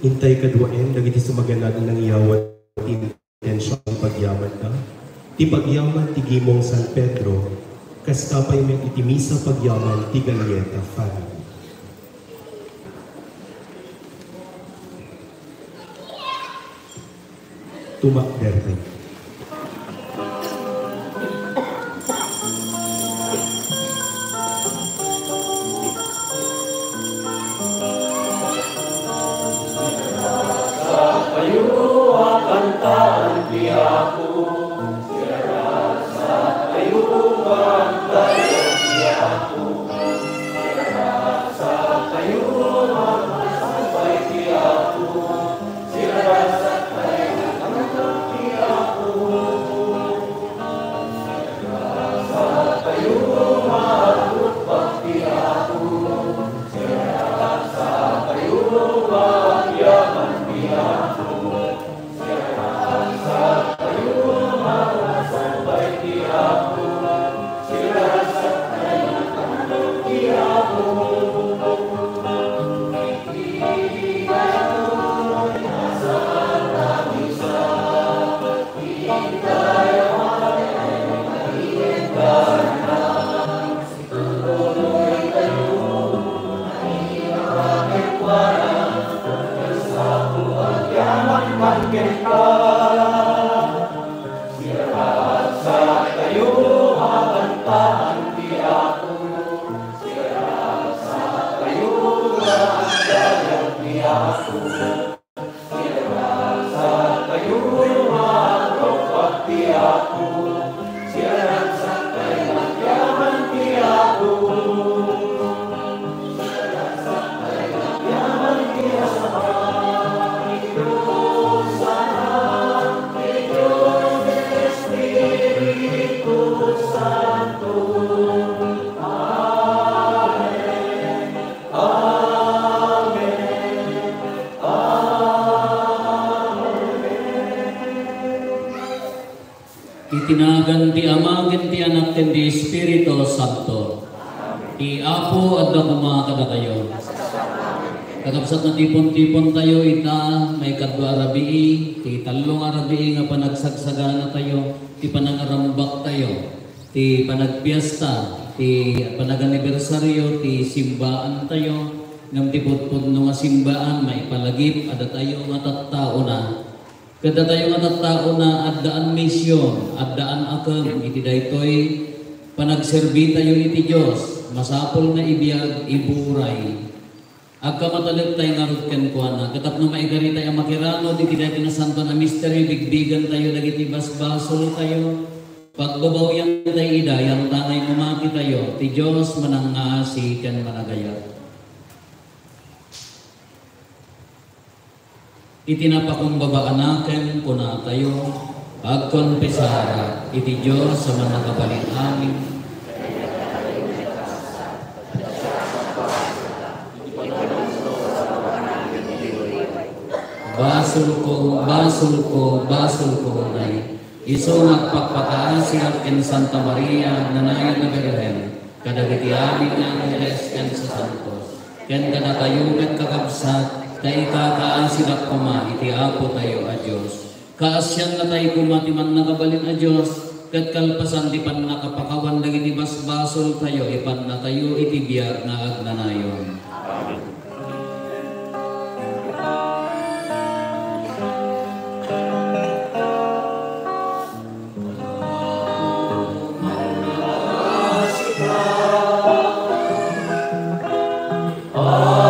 Hintay kadwaen, dagiti sumaganad ng iyawat intensyon pagyaman ka. Ti pagyaman ti Gimong San Pedro, kastapay men itimisa pagyaman ti Galieta family. Tumakder tayo. Itinagan ti Ama, ti Anak, ti Espiritu Santo. Ti Apo at mga kadatayo. Kakapsat na tipon-tipon tayo ita, may kadwa arabii, ti talong arabii nga panagsagsagana tayo, ti panangarambak tayo, ti panagpiesta, ti panag-anibersaryo, ti simbaan tayo, ngam ti putpudno nga simbaan, may palagip, ada tayo nga tattao na. Kada tayo nga tattao na addaan misyon, addaan akam, iti daytoy panagserbi tayo iti Diyos, masapol na ibiyag, iburay. Agka matalit tayo nga rutken ko na, katapno maigarita yung makirano, di tidak na santo na mystery, bigbigan tayo, dagiti basbasol tayo, pagbabaw yan tayo ida, yung tangay mamaki tayo, ti Diyos manangasi kan managayat. Itinapakumbabaan kuna tayo, agkonpesara, iti Diyos sa manakabalin amin. Basul ko, nay. Iso nagpagpataasi at in Santa Maria, nanayon na Birhen, kadagiti amin ng Angeles ken sa Santos. Ken kada tayo ket kakabsat, tayo kakaasig at kuma, iti Apo tayo a Diyos. Kaasyan na tayo kumatiman nakabalin a Diyos, ket kalpasan di pan nakapakawan dagiti basbasol tayo, ipan na tayo iti biyag na agnanayon. Amen. Oh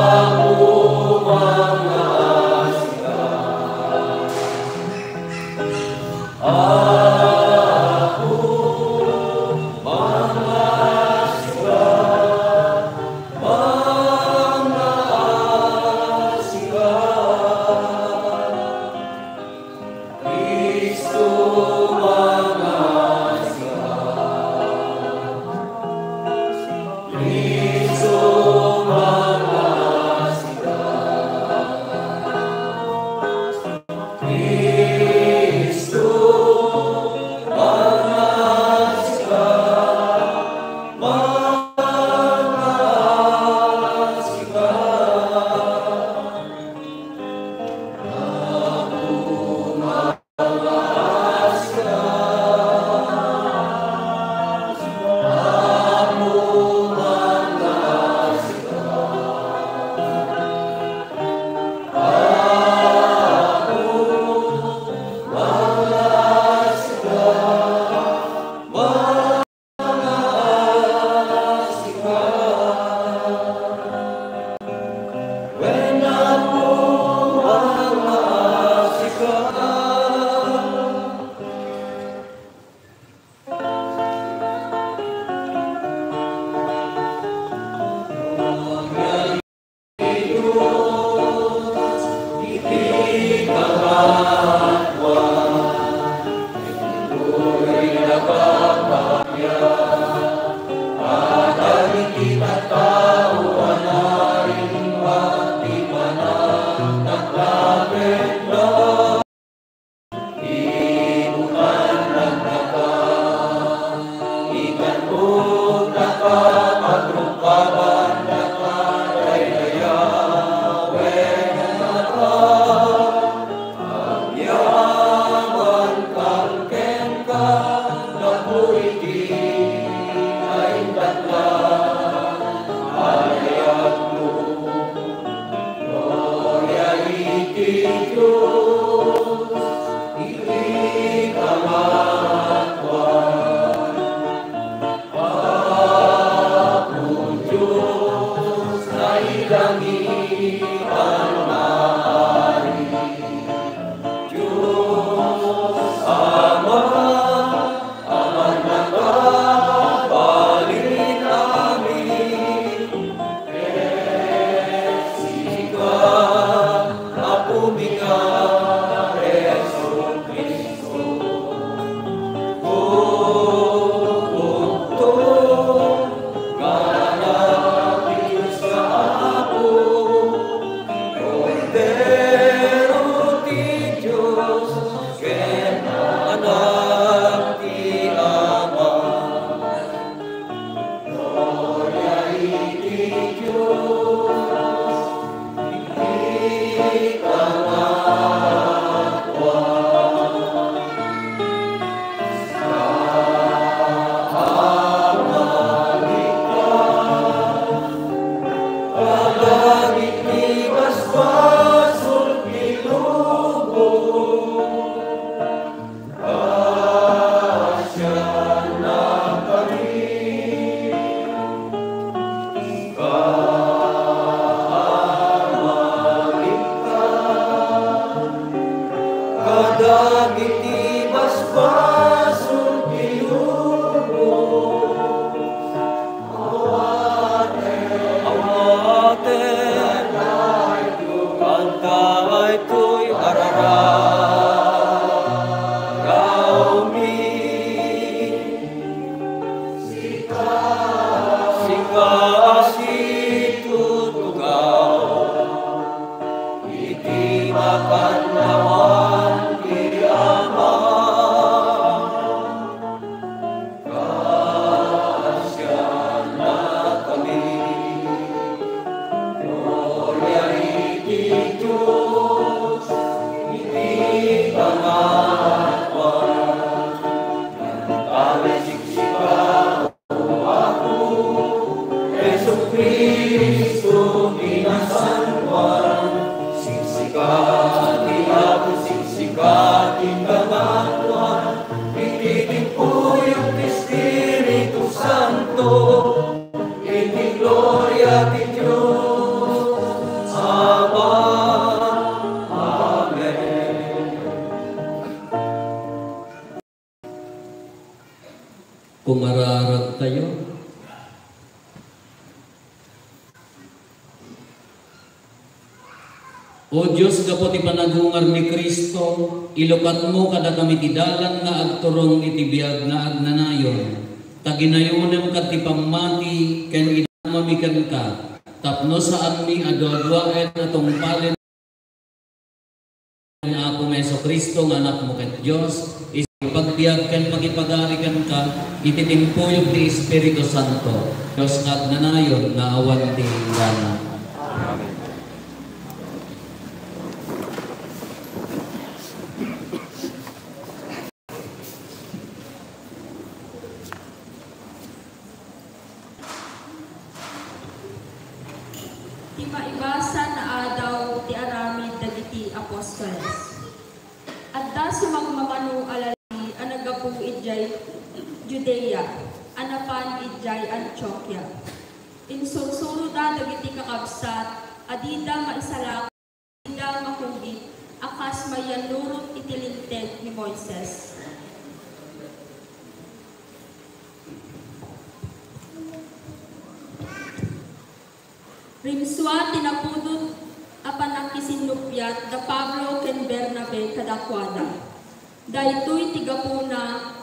Kung mararag tayo, O Diyos, kapot ipanagungar ni Kristo, ilukat mo kada kami tidalan nga agturong itibiyag nga agnanayon. Taginayunem kat ti pamati, ken inamamikan ka. Tapno saan mi adwa-adwaen atong palen nga Apo Meso Kristo nga anak mo ket Diyos. Pagbiag ken pagipagarikan ka, ititimpuyog ti Espiritu Santo. Diyos nga agnanayon nga awan ti gana. Maibasan na adaw ti aramid dagiti apostoles. Adda sumagmamano alali anagapu idjay Judea, anapan idjay Antioquia. Insursuro da dagiti kakabsat, adida maisalak, adida makugit, akas mayanurot itilinteg ni Moises. Rimswa tinapudot apan ang kisinupyat da Pablo ken Bernabe kadakwada. Daytoy tigapuna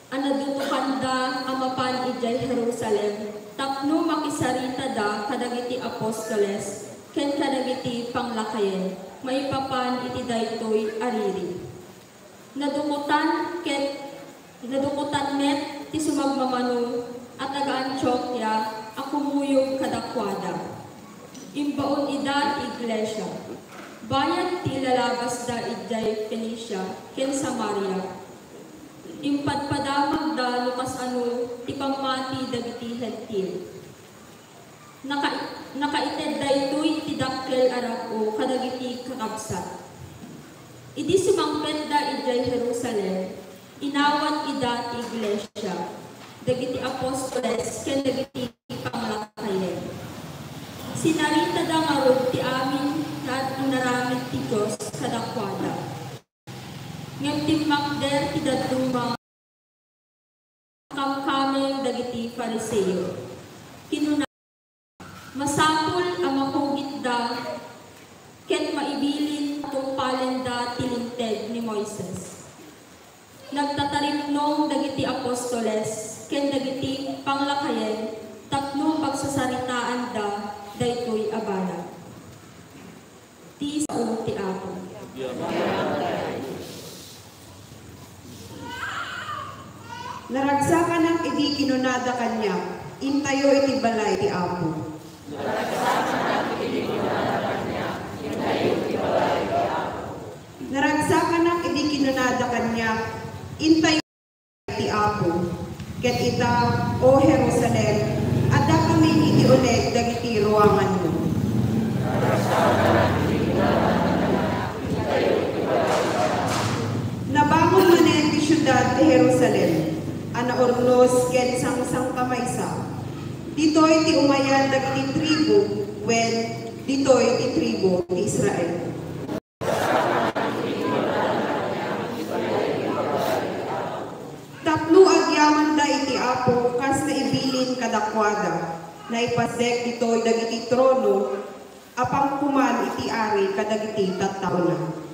anadutukan da amapan ijay Jerusalem tapno makisarita da kadagiti apostoles ken kadagiti panglakayen maipapan iti daytoy ariri. Nadukutan met ti sumagmamano at taga-Antioquia akumuyog kadakwada. Imbaon ida iglesia. Bayan ti lalabas da idjay Phoenicia ken Samaria. Impadpadamag da lukas ano ipamati dagiti hentil. Nakaited daytoy iti dakkel arako kadagiti kakabsat. Idi sumangpet da ijay Jerusalem, inawat ida ti iglesia, dagiti apostoles ken dagiti panglakayen. Sinarita da ngarod ti amin kat naramid ti Dios kadakwada. Ngem timmakder ti dadtong mga kamkameng dagiti Fariseo. Kinuna masapul ang makugit da ket maibilin itong palenda tilinted ni Moises. Nagtatarimnong dagiti apostoles ken dagiti panglakayen tapno pagsasaritaan da daytoy abala. Ti sao ti Apo. Naragsakan ng idi kinunada kanya, intayo iti balay ti Apo. Naragsakan ng idi kinunada kanya, intayo ti Apo. Ket ita, o Jerusalem, adda kami iti uleg dagiti ruangan mo. Nabangon manen ti syudad ti Jerusalem, anaornos ken sang kamaysa. Ditoy ti umayan dagiti tribo, wen ditoy ti tribo ti Israel. Tapno agyaman da iti Apo kas naibilin kadakwada, naipasdek ditoy dagiti trono, apang kuman iti ari kadagiti tattaona.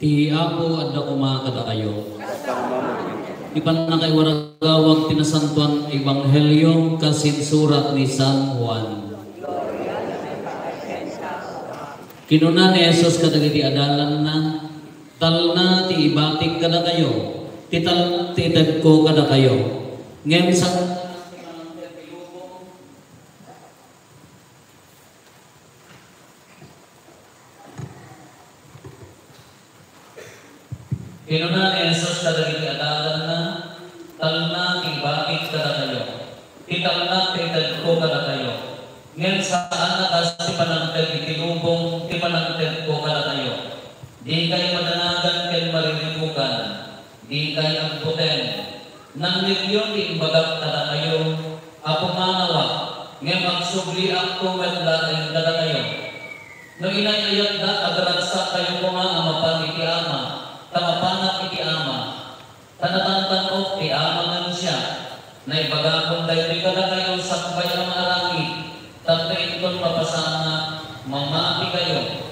Ti Apo adda kumakada kayo. Ipan na kay waragawag tinasantuan Ebanghelyo kasinsurat ni San Juan. Kinuna ni Jesus kadagiti adalan na, talna ti ibatik kada kayo, tited ko kada kayo. Ngem sa Kinuna ni Jesus kadagiti adalan na, talna ti bakit kada kayo, titalna tited ko kada kayo. Ngem saan nakas ti panangted itinubong, ti panangted ko kada kayo. Di kayo madanagan ken mariribukan, di kayo agputen. Nang nilyon ti imbagat kada kayo, apo manawa, ngem agsubli ako wetla kayo kada kayo. No inayayat da agaragsa kayo ko nga amapan iti ama, tamapanak iti ama, tanatantanok ti ama ngan siya, na ibagakon dahi kada kayo sakbay ang arangit, tapos iton papasama, mamati kayo,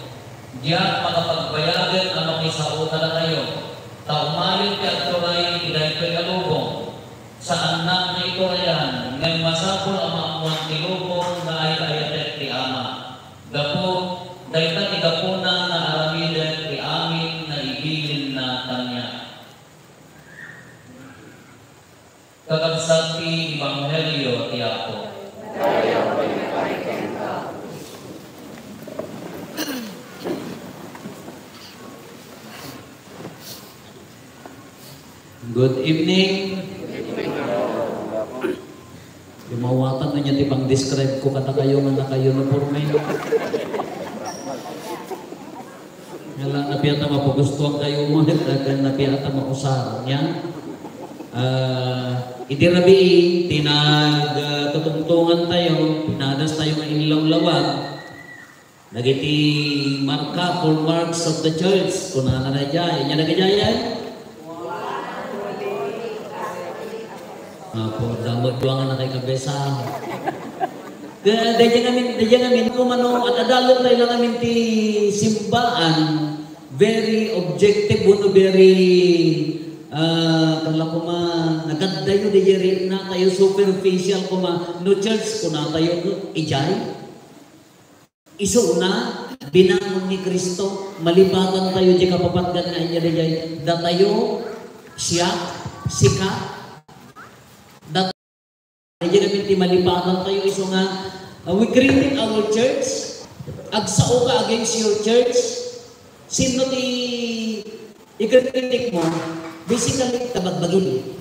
diyak makapagbayagan ang makisauta na kayo, taumayon ti agturay iday ko'y alubong, sa anak na ito ayan, ngayon masapol ang maamuan ti lubong na ay ayatet ti ama. Gapo, dahil ti gapuna na aramidet ti amin na ibilin na kanya. Kakabsat ti Ebanghelyo ti Apo. Good evening. Lumawatan na niya di pang describe ko kata kayo nga na kayo na porme. Ngala na piyata mapagustuhan kayo mo, na piyata mausarang niya. Itirabi, tinagtutungtungan tayo, pinadas tayo ng inlaw-lawag. Nagiti marka for marks of the church. Kung nananadya, inya nagajayan? Po, damot duwangan na kay kabesa. Daya ngamin, kumano at adalot tayo lang namin ti simbaan, very objective, very kala ko nagadayo di jeri na tayo superficial ko no church ko na tayo ijay. Iso na, binangon ni Kristo, malibatan tayo di kapapatgan na inya di jay. Datayo, siya, sika, datayo, di namin ti malibatan tayo. Iso nga, we critic our church, agsao ka against your church, sino ti ikritik mo, basically, tabagbagin.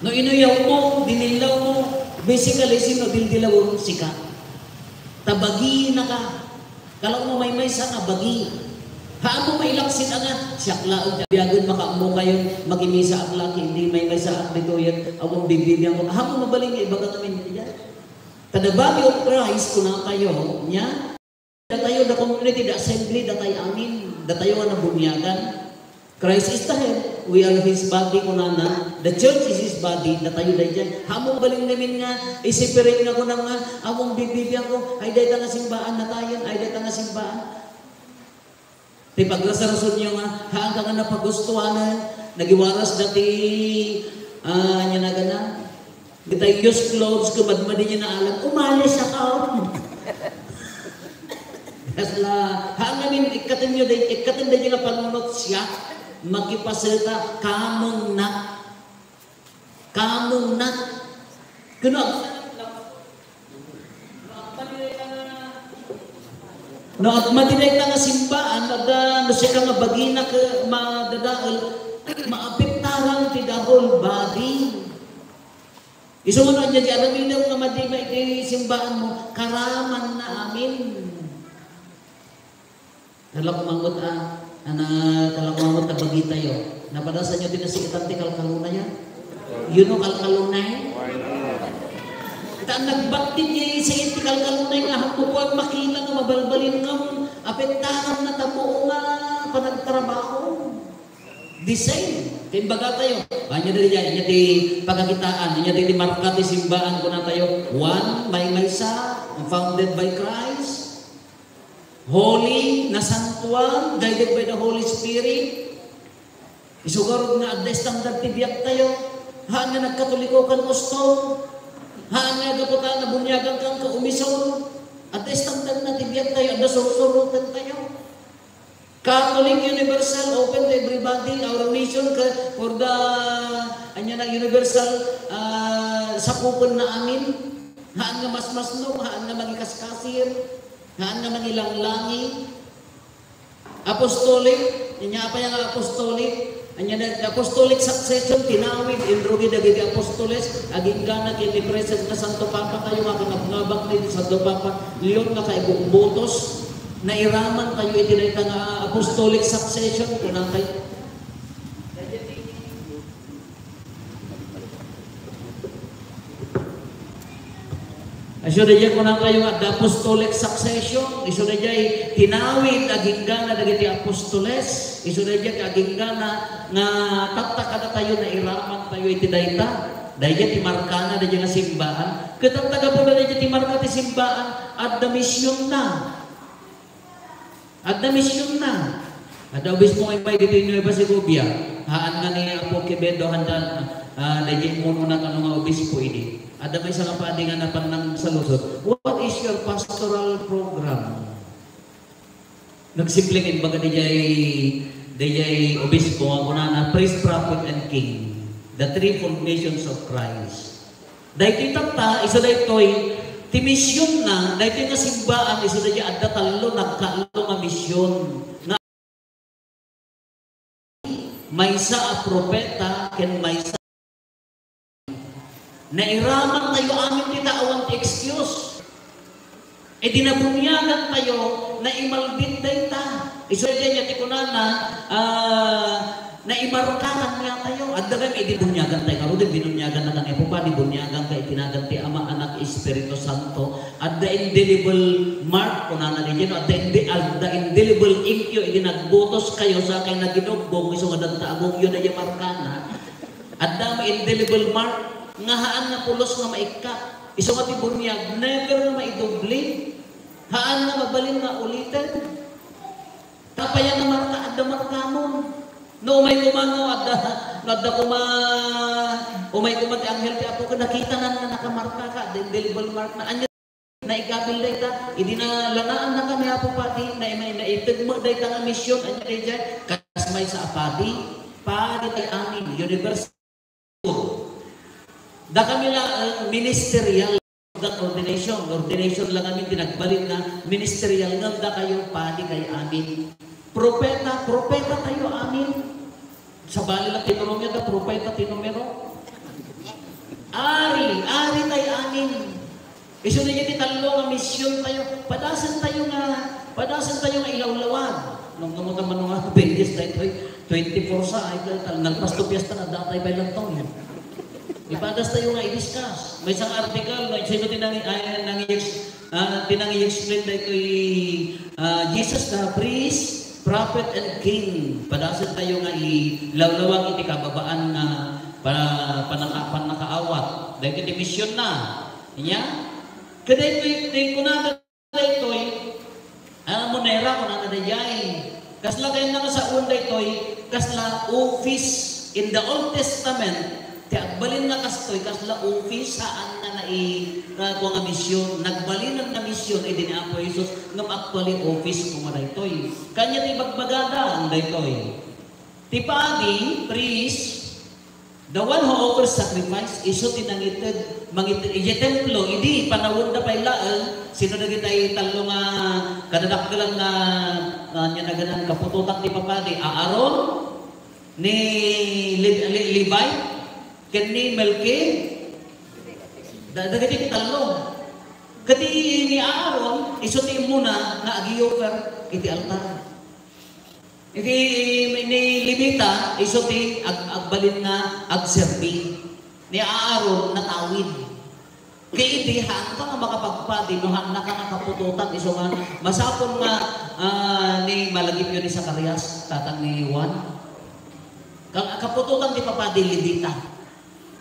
No inuyaw mo, dinilaw mo, basically, sino dildilaw mo, sika. Tabagi na ka. Kalau mo may sana, bagi. Haan mo mailaksin nga, siyakla, biyagon makaamo kayo, magimisa ang laki, hindi may sa dito yan, awang bibigyan ko. Haan mo mabaling iba ka namin yan. Kada body of Christ, kung na tayo, niya, da tayo, the community, the assembly, da tayo amin, da tayo nga nabunyagan. Christ is the head, we are His body kunana. The church is His body, na tayo dahil dyan. Hamong baling namin nga, isipirin nga ko na nga, among bibigyan ko, ay dahil nga simbaan na tayo, ay dahil nga simbaan. Di paglasarason nyo nga, haan ka nga napagustuhanan, nagiwaras dati, anya na gana, di tayo use clothes, kumadmadi niya na alam, umalis ako. Kasla, haan namin, ikatin nyo nga panunot siya, magkipasilta, kamong na. Kamong na. Kuno, no, at matinay ka nga simbaan, no siya ka nga bagina ka madadaal, maapektarang ti the whole body. Isuunod niya di araminaw nga madimay ti simbaan mo, karaman na amin. Kalakmangot kalakmangot na bagi tayo. Napadasan nyo din na si Itante kalkaluna yan. You know kalkalunay? Kita nagbaktin niya sa inti kalkalunay nga hapupuan makila nga mabalbalin nga apektahan na tamo nga panagtrabaho. The same. Timbaga tayo. Kanya din yan. Inya di pagkakitaan. Inya di marka di simbaan ko na tayo. One, may maysa, founded by Christ. Holy na santuan, guided by the Holy Spirit. Isugarod nga adda standard tibiyak tayo. Haan nga nagkatoliko kan gusto. Haan nga gaputa na bunyagan kang kaumisaw. Adda standard na tibiyak tayo. Adda surusurutan tayo. Catholic Universal, open to everybody. Our mission for the universal sakupan na amin. Haan nga mas-mas no, haan nga magikaskasir. Haan nga mangilang-langi. Apostolic, niya pa yung apostolic. Apostolic succession, tinawid, indrogi dagiti apostoles, aging gana kini present na Santo Papa kayo, makinabngabang ni Santo Papa, liyon nga kayo butos, na iraman kayo itinayta nga apostolic succession, kunang kayo. Iso na dyan kunang kayo nga, the apostolic succession. Iso na dyan, tinawid, aging gana, dagiti apostoles. Iso na dyan, aging gana, nga tattaka na tayo, na iraman tayo, itidayta. Dahil dyan, timarka na, dahil nga simbaan. Katantaga po na dyan, timarka ti simbaan, at the mission na. At the mission na. At the obis mo, may dito yung Nueva Segovia. Haan nga ni Apo Quevedo, handa, dahil mo na ka nga obis po ini. Ada may isang padi nga na panang sa lusot. What is your pastoral program? Nagsimplingin baga dijay obispo ako na priest, prophet, and king. The three formations of Christ. Dahil titata, isa na ito'y timisyon na, dahil ito nga simbaan, isa na dyan, nagkaalo nga misyon. maysa a propeta ken maysa nairaman tayo amin ti awan ti excuse. E dinabunyagan tayo na imalbit dayta. Iso niya ti kunana na imarkaran nga tayo. At dagan idibunyagan tayo. Karude binunyagan na kang epopa, dibunyagan kay tinagan ti Ama, Anak, Espiritu Santo. At the indelible mark, kunana din yun, at the indelible ink yun, idinagbutos kayo sa aking naginugbong, iso nga dagtaagong yun na yung markana. At the indelible mark, ngahaan na pulos nga maikat. Iso nga tibunyag, never na maidubli. Haan na mabalin na ulitin. Kapayan na marka, adda marka mo. No, umay kumano, adda umay kumati ang healthy apo ka, nakita na nakamarka ka, the indelible mark na anya, na ikabil day ta, hindi na lanaan na kami apo pati, na itigmo day ta nga misyon, anya day dyan, kasmay sa apadi, padi tay amin, universal. Da kami lang ministerial ordination lang kami tinagbalik na ministerial nga da kayo padi kay amin. Propeta tayo amin. Sa bali lang tinumero da propeta tinumero. Ari tayo amin. Iso niya ti talo nga misyon tayo. Padasan tayo nga ilawlawan. Nung gamutan man nga bendes tayo 24 sa ay nagpasto piyesta na datay by lang taon. Ipadas tayo nga i-discuss. May isang article, sino tinangi-explain na ito'y Jesus the priest, prophet, and king. Padasan tayo nga ilawlawang iti kababaan na panakaawat. Dahil iti misyon na. Inya? Kada ito'y kunada ito'y monera kunada dayay. Kasla kayo na sa unda ito'y kasla office in the Old Testament. Tiagbalin na kastoy, kasla office saan na kuha nga misyon. Nagbalin na misyon, din ako Jesus, ngam actually office kung nga daytoy. Kanya ti bagbagada ang daytoy. Ti padi, priest, the one who offers sacrifice, iso tinangitid, ije templo, idi, panawon na pa'y laal, sino na kita'y talo nga, kadadakgalan na, niya naganan kapututan ti papadi, Aaron, ni Levi, ken ni Melki, dagiti talo. Kati ni Aaron, iso ti muna nga agi-offer iti altar. Iti ni Levita, iso ti agbalin nga agserbi. Ni Aaron natawid. Kaya iti haan ka nga makapagpadi, no haan na ka nakapututan, iso nga masapon nga ni malagip yun ni Zacarias, tatang ni Juan. Kapututan ti papadi Levita.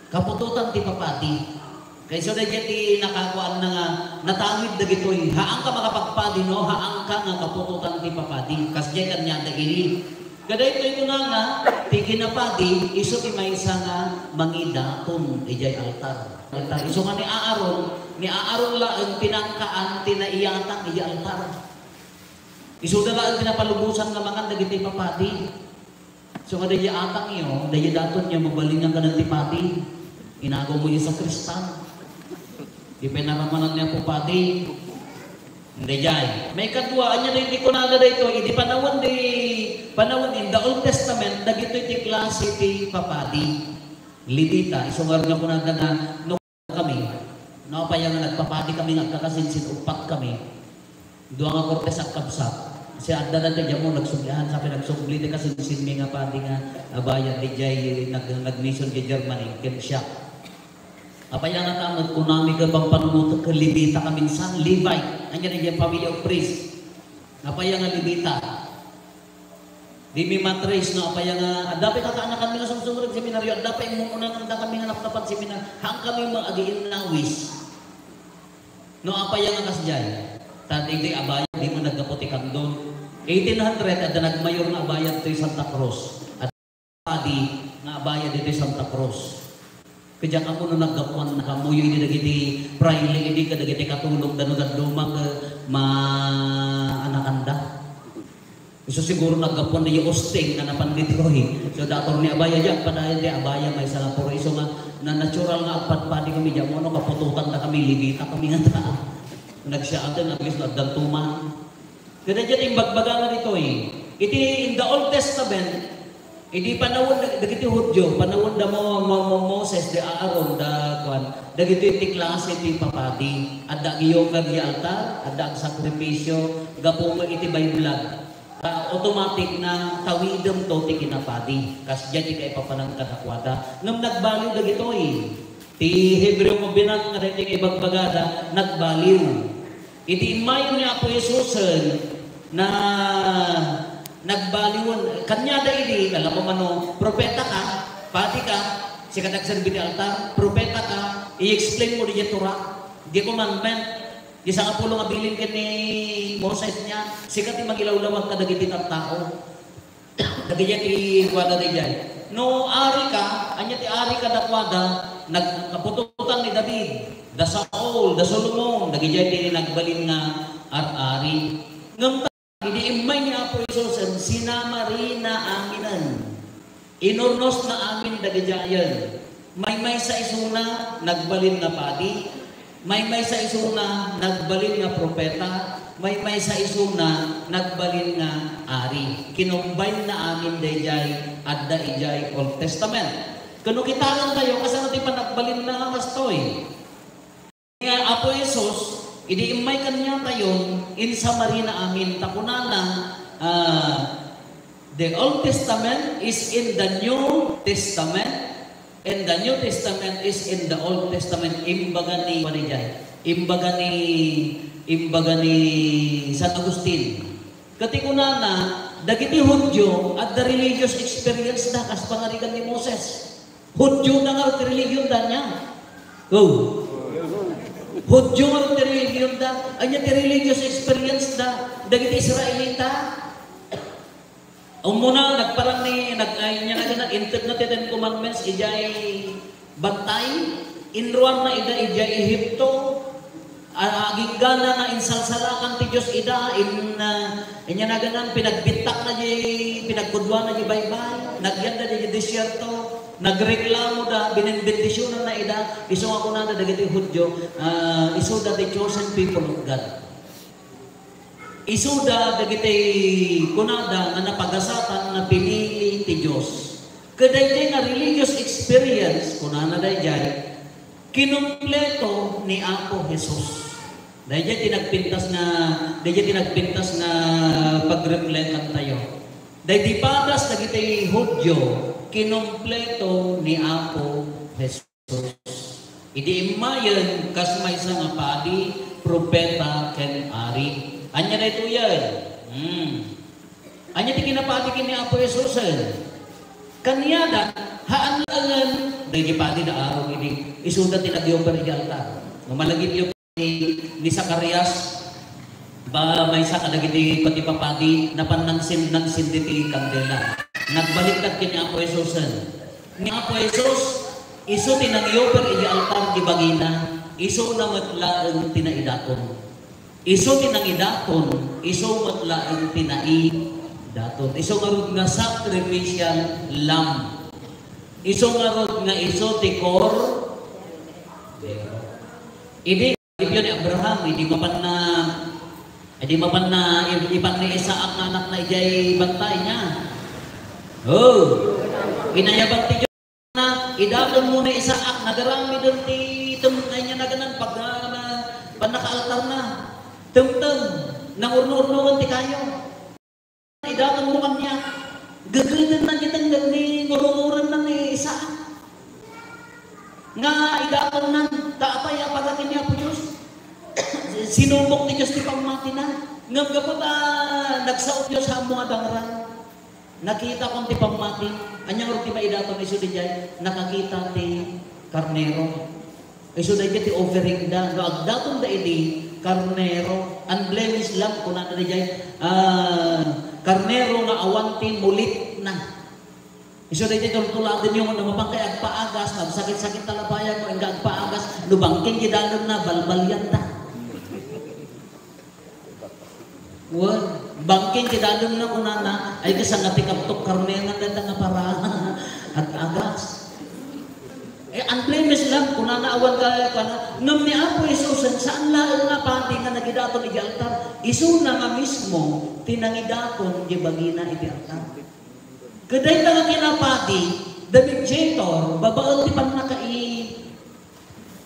Kapututan ti papadi. Kaya so na dyan ti nakakuan na nga natawid na gito'y haang ka makapagpadi no, haang ka nga kapututan ti papadi. Kas dyan kanya na gini. Kada ito'y ko na nga, ti kinapadi, iso ti may isa nga mangidaton ijay altar. Iso nga ni Aaron lang tinangkaan, tinaiyatang ijay altar. Iso na lang tinapalubusan nga mga nagiti papadi. So nga dahil atang iyo, dahil daton niya mabalingan ka ng tipati. Inago mo niya sa Kristan. Di pinaramanan niya po pati. Hindi jay. May katwaan niya na hindi ko nagada ito. Hindi panahon in the Old Testament, dagito iti klase ti papadi. Levita. Isungar nga ko nagada no kami. Napaya nga nagpapadi kami nagkakasinsin upat kami. Doon nga korte sa kabsat. Si adda na tayo mo nagsuglihan sa pinagsugli di kasi sinmi nga padi nga abayan di jay nag-mission di Germany ken siya. Apaya nga tamad kunami ka bang panunutok ka Levita ka minsan Levite anya na yung family of priest. Apaya nga Levita. Di mi matrace no apaya nga dapat kakaanak kami nga sumsumurag seminaryo dapat mo una nga kami nga naptapan seminar hang kami mag-agiin nawis. No apaya nga kasjay. Tadi di abaya di mo nagkaputi kang doon. 1800 at nagmayor nga abaya dito Santa Cruz. At padi nga abaya dito Santa Cruz. Kaya ako nung nagkapuan na kamuyo hindi nagiti praile hindi ka nagiti katulong danugan lumang maanakanda. So siguro nagkapuan na yung osting na napanditoy. So dator ni abaya dyan padayan di abaya may sa puro iso nga na natural nga agpat-padi kami dyan mo no kapututan na kami Levita kami nga ta. Nagsiyaatan at least nagdantuman. Kaya dyan yung bagbaga na dito eh. Iti in the Old Testament, Idi panawon dagiti Hudyo, panawon da mo Moses de Aaron da kwan, dagiti ti klase ti papadi, adda giyokan di altar, adda ang sakripisyo, gapo mo iti baybulag. Automatic na tawidem to ti kinapadi. Kas diyan ti kay papanang kadakwada. Ngem nagbaliw dagitoy. Ti Hebreo mo binang nga ti ibagbagada nagbaliw. Iti mayo ni Apo Jesus na nagbaliwan, kanya da ini, alam mo mano, propeta ka, pati ka, si kadagserbi di altar, propeta ka, i-explain mo di Torah, di commandment, di sa kapulo nga bilin ka ni Moses niya, sikat yung mag-ilaw-lawag ka dagiti tao. Dagiti ti kwada di dyan. No, ari ka, anya ti ari ka da kwada, nagkapututan ni David, da Saul, da Solomon, dagiti ti nagbalin nga ar-ari. Ngam hindi imay ni Apo Jesus sinama rin na aminan. Inurnos na amin dagajayan. May sa isuna nagbalin nga padi. May sa isuna nagbalin nga propeta. May sa isuna nagbalin nga ari. Kinumbay na amin dayjay adda ijay Old Testament. Kano kitalan tayo kasi natin pa nagbalin na mastoy. Nga Apo Jesus idi imay kanya tayo in summary na amin takunana the Old Testament is in the New Testament and the New Testament is in the Old Testament. Imbaga ni San Agustin. Katikunana dagiti Hudyo at the religious experience na kas pangarigan ni Moses. Hudyo na nga religion da niya. Go. Hudyo nga ti religion da, anya ti religious experience da, dagiti Israelita. Muna nagparang ni nya na inted na ti Ten Commandments ijay bantay, inruan na ida ijay Ehipto, aginggana na insalsalakan ti Dios ida inya na ganan pinagbitak na di pinagkudwan na di baybay, nagyanda di desierto. Nagreklamo da, binibendisyonan na ida, iso ako na dagiti Hudyo, iso da the chosen people of God. Iso da dagiti kunada nga napagasatan na pinili ti Dios. Kadayjay nga religious experience, kunana dayjay, kinumpleto ni Apo Jesus. Dayjay tinagpintas na pagreflectan tayo. Dayjay padas dagiti Hudyo, kinumpleto ni Apo Jesus. Idi imayan kas may sa nga padi, propeta, ken ari. Anya na ito yan. Anya ti kinapadi kini Apo Jesus. Kanyada, haanlangan, dahil padi na araw ini, isuda tinagyo pa rin altar. Malagit yung ni Zacarias, ba may sa kadagiti pati papadi, napanangsin diti kandela. Nagbaliktad kini Apo Jesus. Ni Apo Jesus, iso tinagyo per iti altar di bagina, iso na matlaeng tinaidaton. Iso tinangidaton, iso matlaeng tinaidaton. Iso nga nga sacrificial lamb. Iso nga iso ti kor. Idi ibyo ni Abraham, hindi mapan na ipan ni Isaac na anak na ijay bantay niya. Oh, inayabang ti Diyos na idalon mo ni Isaac, nagarami doon ti tumutay niya na ganan pag panakaaltar na. Tumtum, nang urno-urnuan ti kayo. Idalon mo kanya, gagalitan na niya tanggal ni ngururan na ni Isaac. Nga idalon na, taapay apagakin niya po Diyos. Sinubok ni Diyos ti pamati na. Ngam kapot nagsaot Diyos sa mga dangaran. Nakita kong ti pamati, anyang roti maidaton iso di jay, nakakita ti karnero. Iso di jay ti offering da, no agdaton da idi karnero, unblemished lamb kuna na di jay, karnero nga awanti mulit na. Iso di jay tultuladin yung namapang kay agpaagas, sakit-sakit talabayan mo, ang agpaagas, lubangking gidalon na, balbalyan ta. Well, bangking kidalom na kunana ay kasangati kaptok karne nga nga para at agas. Unblemished lang kunana awan kaya kana ngam ni Apo Jesus saan laeng nga pati nga nagidaton iti altar isu na nga mismo tinangidaton di bagina iti altar. Kaday nga kinapati, the mediator, babaon ti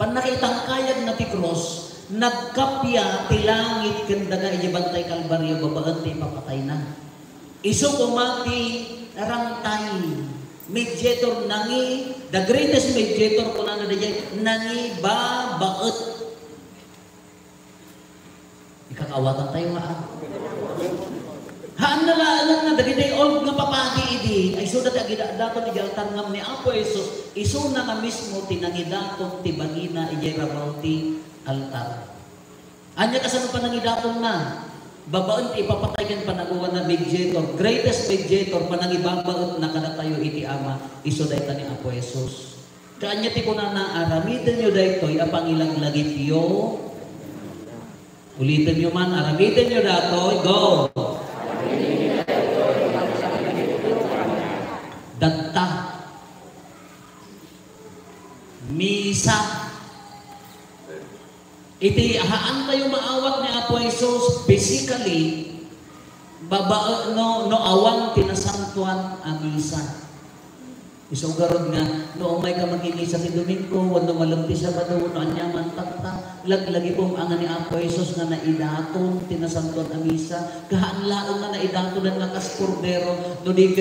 panakaitangkayag na ti cross, nagkapya ti langit kanda nga ijabantay kalbaryo, babaon ti papatay na. Iso kumati rangtay, mediator nangi, the greatest mediator ko na nadayay, nangi babaot. Ikakawatan tayo nga. Haan nalaan na dagiti old nga papagi idi ay sudat agidaton ti altar ngam ni Apo Jesus isu na nga mismo tinangidaton ti bagina ijay rabaw ti altar. Anya kasano panangidaton na babaon ti ipapatayan panaguan na mediator, greatest mediator panangibabaot na kada tayo iti Ama isu dayta ni Apo Jesus. Kaanya ti kunana aramiden nyo daytoy apang ilaglagi piyo. Ulitin nyo man aramiden nyo daytoy go. Datta, misa. Iti haan tayo maawat ni Apo Jesus physically, no awang tinasantuan ang misa. Isugarod nga, no may ka magigisa ti Domingo, wano malampi sa bado, no anyaman takta, lagi pong ang ni Apo Jesus nga naidaton, tinasantuan ang misa, kahanlaan nga naidaton ng nakas kordero, no di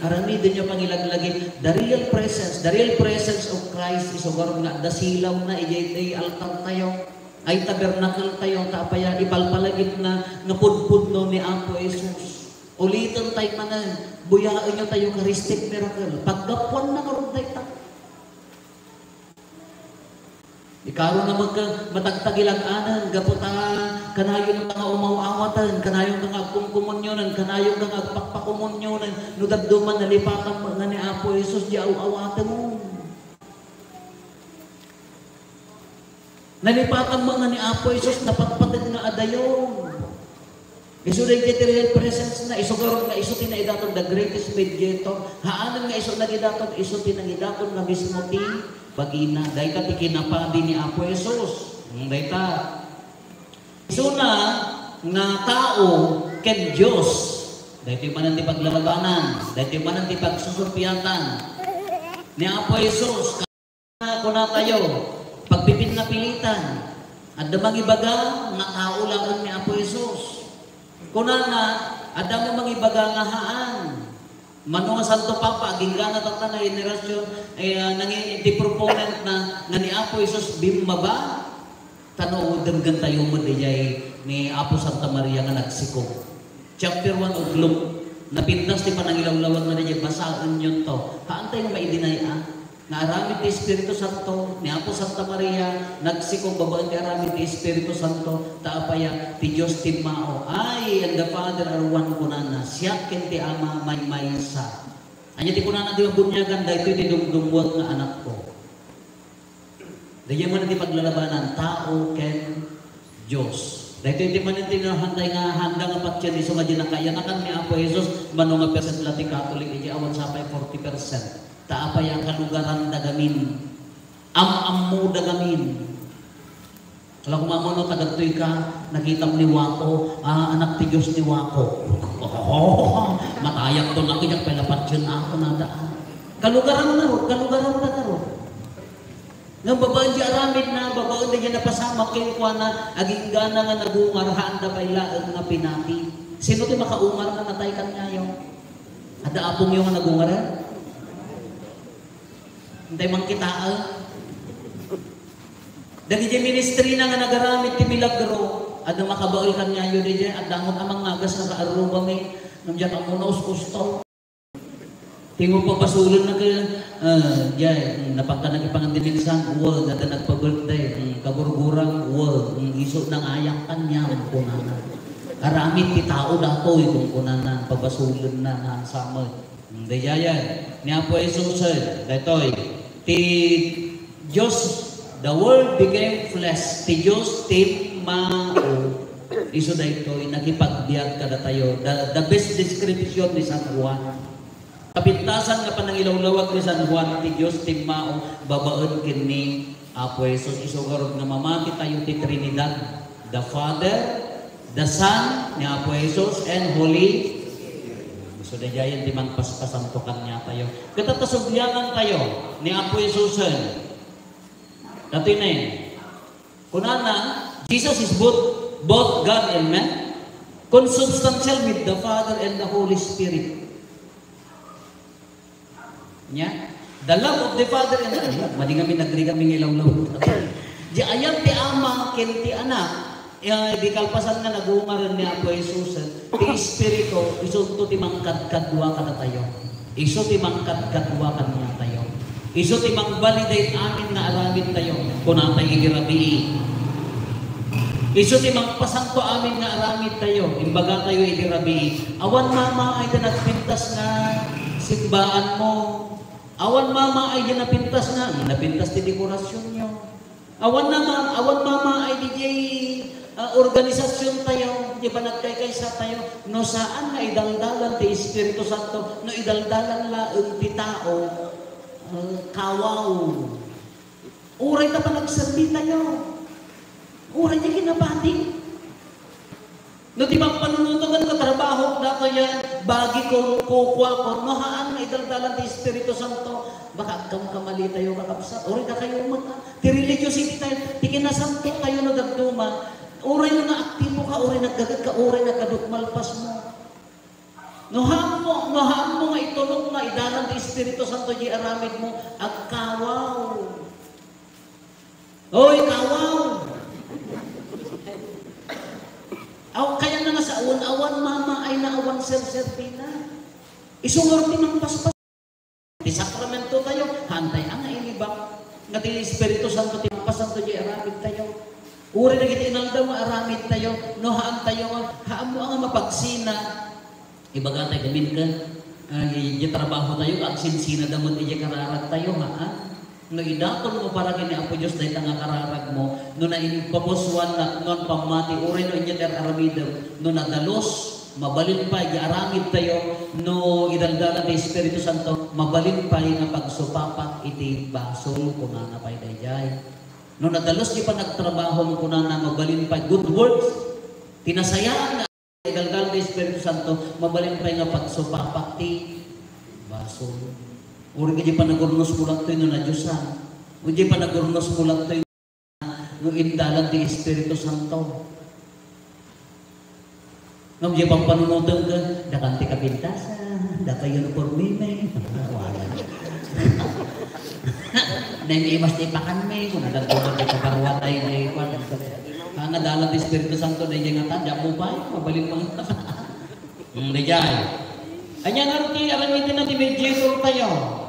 haramidin nyo pangilaglagi, the real presence of Christ, isugarod nga, dasilaw na, ijay altar tayo, ay tabernacle tayo, tapaya ipalpalagip na napudpud no ni Apo Jesus. Ulitin tayo manan, buyaan nyo tayo Eucharistic miracle. Paggapuan na karoon tayo. Ikaroon na matagtagilag-anan, gaputa, kanayon nga umawawatan, kanayon nga agkumumunyonan, kanayon nga agpakpakumunyonan, nudagduman nalipatan nga ni Apo Jesus, di awawatan mo. Nalipatan mo nga ni Apo Jesus, napagpatid nga adayon. Isu na yung presence na, isu karoon nga, isu tinaidaton the greatest mediator. Haanan nga isu nagidaton, isu tinaidaton na mismo ti bagina. Dahil ka ti kinapadi ni Apo Jesus. Dahil ka. Isu na nga tao ken Diyos. Dahil ti manan ti paglalabanan. Dahil ti manan ti pagsusurpiyatan. Ni Apo Jesus. Kuna tayo. Pagpipit na pilitan. At damang ibaga, nga tao lang ni Apo Jesus. Kuna nga, ada mo mangibaga nga haan. Mano nga Santo Papa, ginggana tata na generasyon, nangyayiti proponent na nga ni Apo Jesus bimaba. Tanood ang gantayo mo ni Apo Santa Maria nga nagsikog. Chapter 1 of Luke, napintas ti panangilawlawag na niya, basaan yun to. Haan tayo maidinay na aramid ti Espiritu Santo, ni Apo Santa Maria, nagsikong babaan ti aramid ti Espiritu Santo, taapaya ti Diyos ti Mao. Ay, and the Father are one kunana, siya ken ti Ama may maysa. Anya ti kunana di mabunyagan, dahil ito ti dumdumwag nga anak ko. Dahil mo na ti paglalabanan, tao ken Diyos. Dahil ito ti manin ti nahanday nga handa nga patsyan, iso nga dinakayanakan ni Apo Jesus, mano nga percent lati Catholic, iti awan sapay 40%. Taapay ang kalugaran dagamin. Am-ammo dagamin. Kala kung mamono tagadtoy ka, nakita mo ni Wako, anak ti Diyos ni Wako. Matayak to na kinyak, palapat yun ako na daan. Kalugaran na ro, kalugaran na ro. Nga babaan di aramid na, babaan di niya napasama kayo kwa na, aging gana nga nagungar, handa pa ilaan nga pinati. Sino ti makaungar na natay kan nga yung? Ada apong yung nagungar Hintay mang kitaan. Dagi di ministry na nga nagaramit ti milagro. At makabaol kan nga yun di at damot amang nagas na kaaruba may namdiyak ang munaos kustaw. Tingo pa pasulun na kayo. Napagka nagipangandiminsan, world, at nagpa-birthday, kaburgurang world, iso ng ayang kanya, kunana. Aramit ti tao dato, kung kunana, pabasulun na nga sama. Dayayan, ni Apo Jesus, datoy, ti Diyos, the Word became flesh, ti Diyos, ti Mao. Iso daytoy, nakipagbiag kada tayo. The best description ni San Juan. Kapintasan nga panangilawlawag ni San Juan, ti Diyos, ti Mao, babaon kini Apo Jesus. Isugarod nga mamati tayo ti Trinidad, the Father, the Son, ni Apo Jesus, and Holy. So dayayan ti man paspasan to kanya tayo. Katatasubyangan tayo ni Apo Jesusen. Datoy na yun. Kunana, Jesus is both God and man. Consubstantial with the Father and the Holy Spirit. Nya? The love of the Father and the Son. Madi kami nagri kami ilaw-law. Di ayam ti Ama ken ti Anak. Di kalpasan nga nagungaran ni Apo Jesus. Ti Espiritu iso to ti mangkadkadwa kada tayo. Iso ti mangkadkadwa kanya tayo. Iso ti mang-validate amin nga aramid tayo kung natay igirabii. Iso ti mang-pasanto amin nga aramid tayo. Imbaga tayo igirabii. Awan mama ay nagpintas nga simbaan mo. Awan mama ay napintas nga. Napintas ti dekorasyon nyo. Awan mama ay DJ organisasyon tayo. Di ba nagkaykaysa tayo? No saan nga idaldalan ti Espiritu Santo? No idaldalan laang ti tao. Kawaw. Uray na pa nagserbi tayo. Uray niya kinabati. No di bang panunutungan ka trabaho dato yan, bagi ko, kukwa ko, nohaan na idaldalan ti Espiritu Santo, baka kamali tayo kakapsa. Uray na kayo mo na. Ti religiosity tayo, ti kinasanto tayo na dagduma. Uray na aktibo ka, uray naggagat ka, uray na kadukmalpas mo. Nohaan mo nga itulong na idalan ti Espiritu Santo di aramid mo at kawaw. Oy, kawaw! Kaya na nga sa awan mama ay naawan ser-serpina. Isungar ti mang paspas. Ti sakramento tayo, hantay ang inibak. Nga ti Espiritu Santo ti pasanto di aramid tayo. Uri na kita inaldaw nga aramid tayo. Nohaan tayo nga, haan mo ang mapagsina. Ibaga tayo gamin ka, trabaho tayo, agsinsina damot iya kararag tayo, ha? No idapon mo para kini Apo Diyos dahil nga kararag mo, no na inipapuswan na non pamati, uri no inya aramidam, no nadalos, mabalin pa, iaramid tayo, no idaldalan ng Espiritu Santo, mabalin pa nga pagsupapak iti basol, kunana pa idayay. No nadalos di pa nagtrabaho mo kunana, mabalin pa, good works, tinasayaan na, idaldalan ng Espiritu Santo, mabalin pa nga pagsupapak ti basol. Uri ka di pa nagurnos mulat to yun na Diyosan. Uri di pa nagurnos mulat to yun na indalan di Espiritu Santo. Nung di pang panunutan ka, dakanti ka pintasan, daka yun por mime. Wala. Naimas di pakan me, kung nagagawad di kaparwa tayo na ikwan. Ang nadalan di Espiritu Santo na yung nga tanda mo pa, mabalik mo. Rijay. Anya nanti aramitin na di medyo tayo.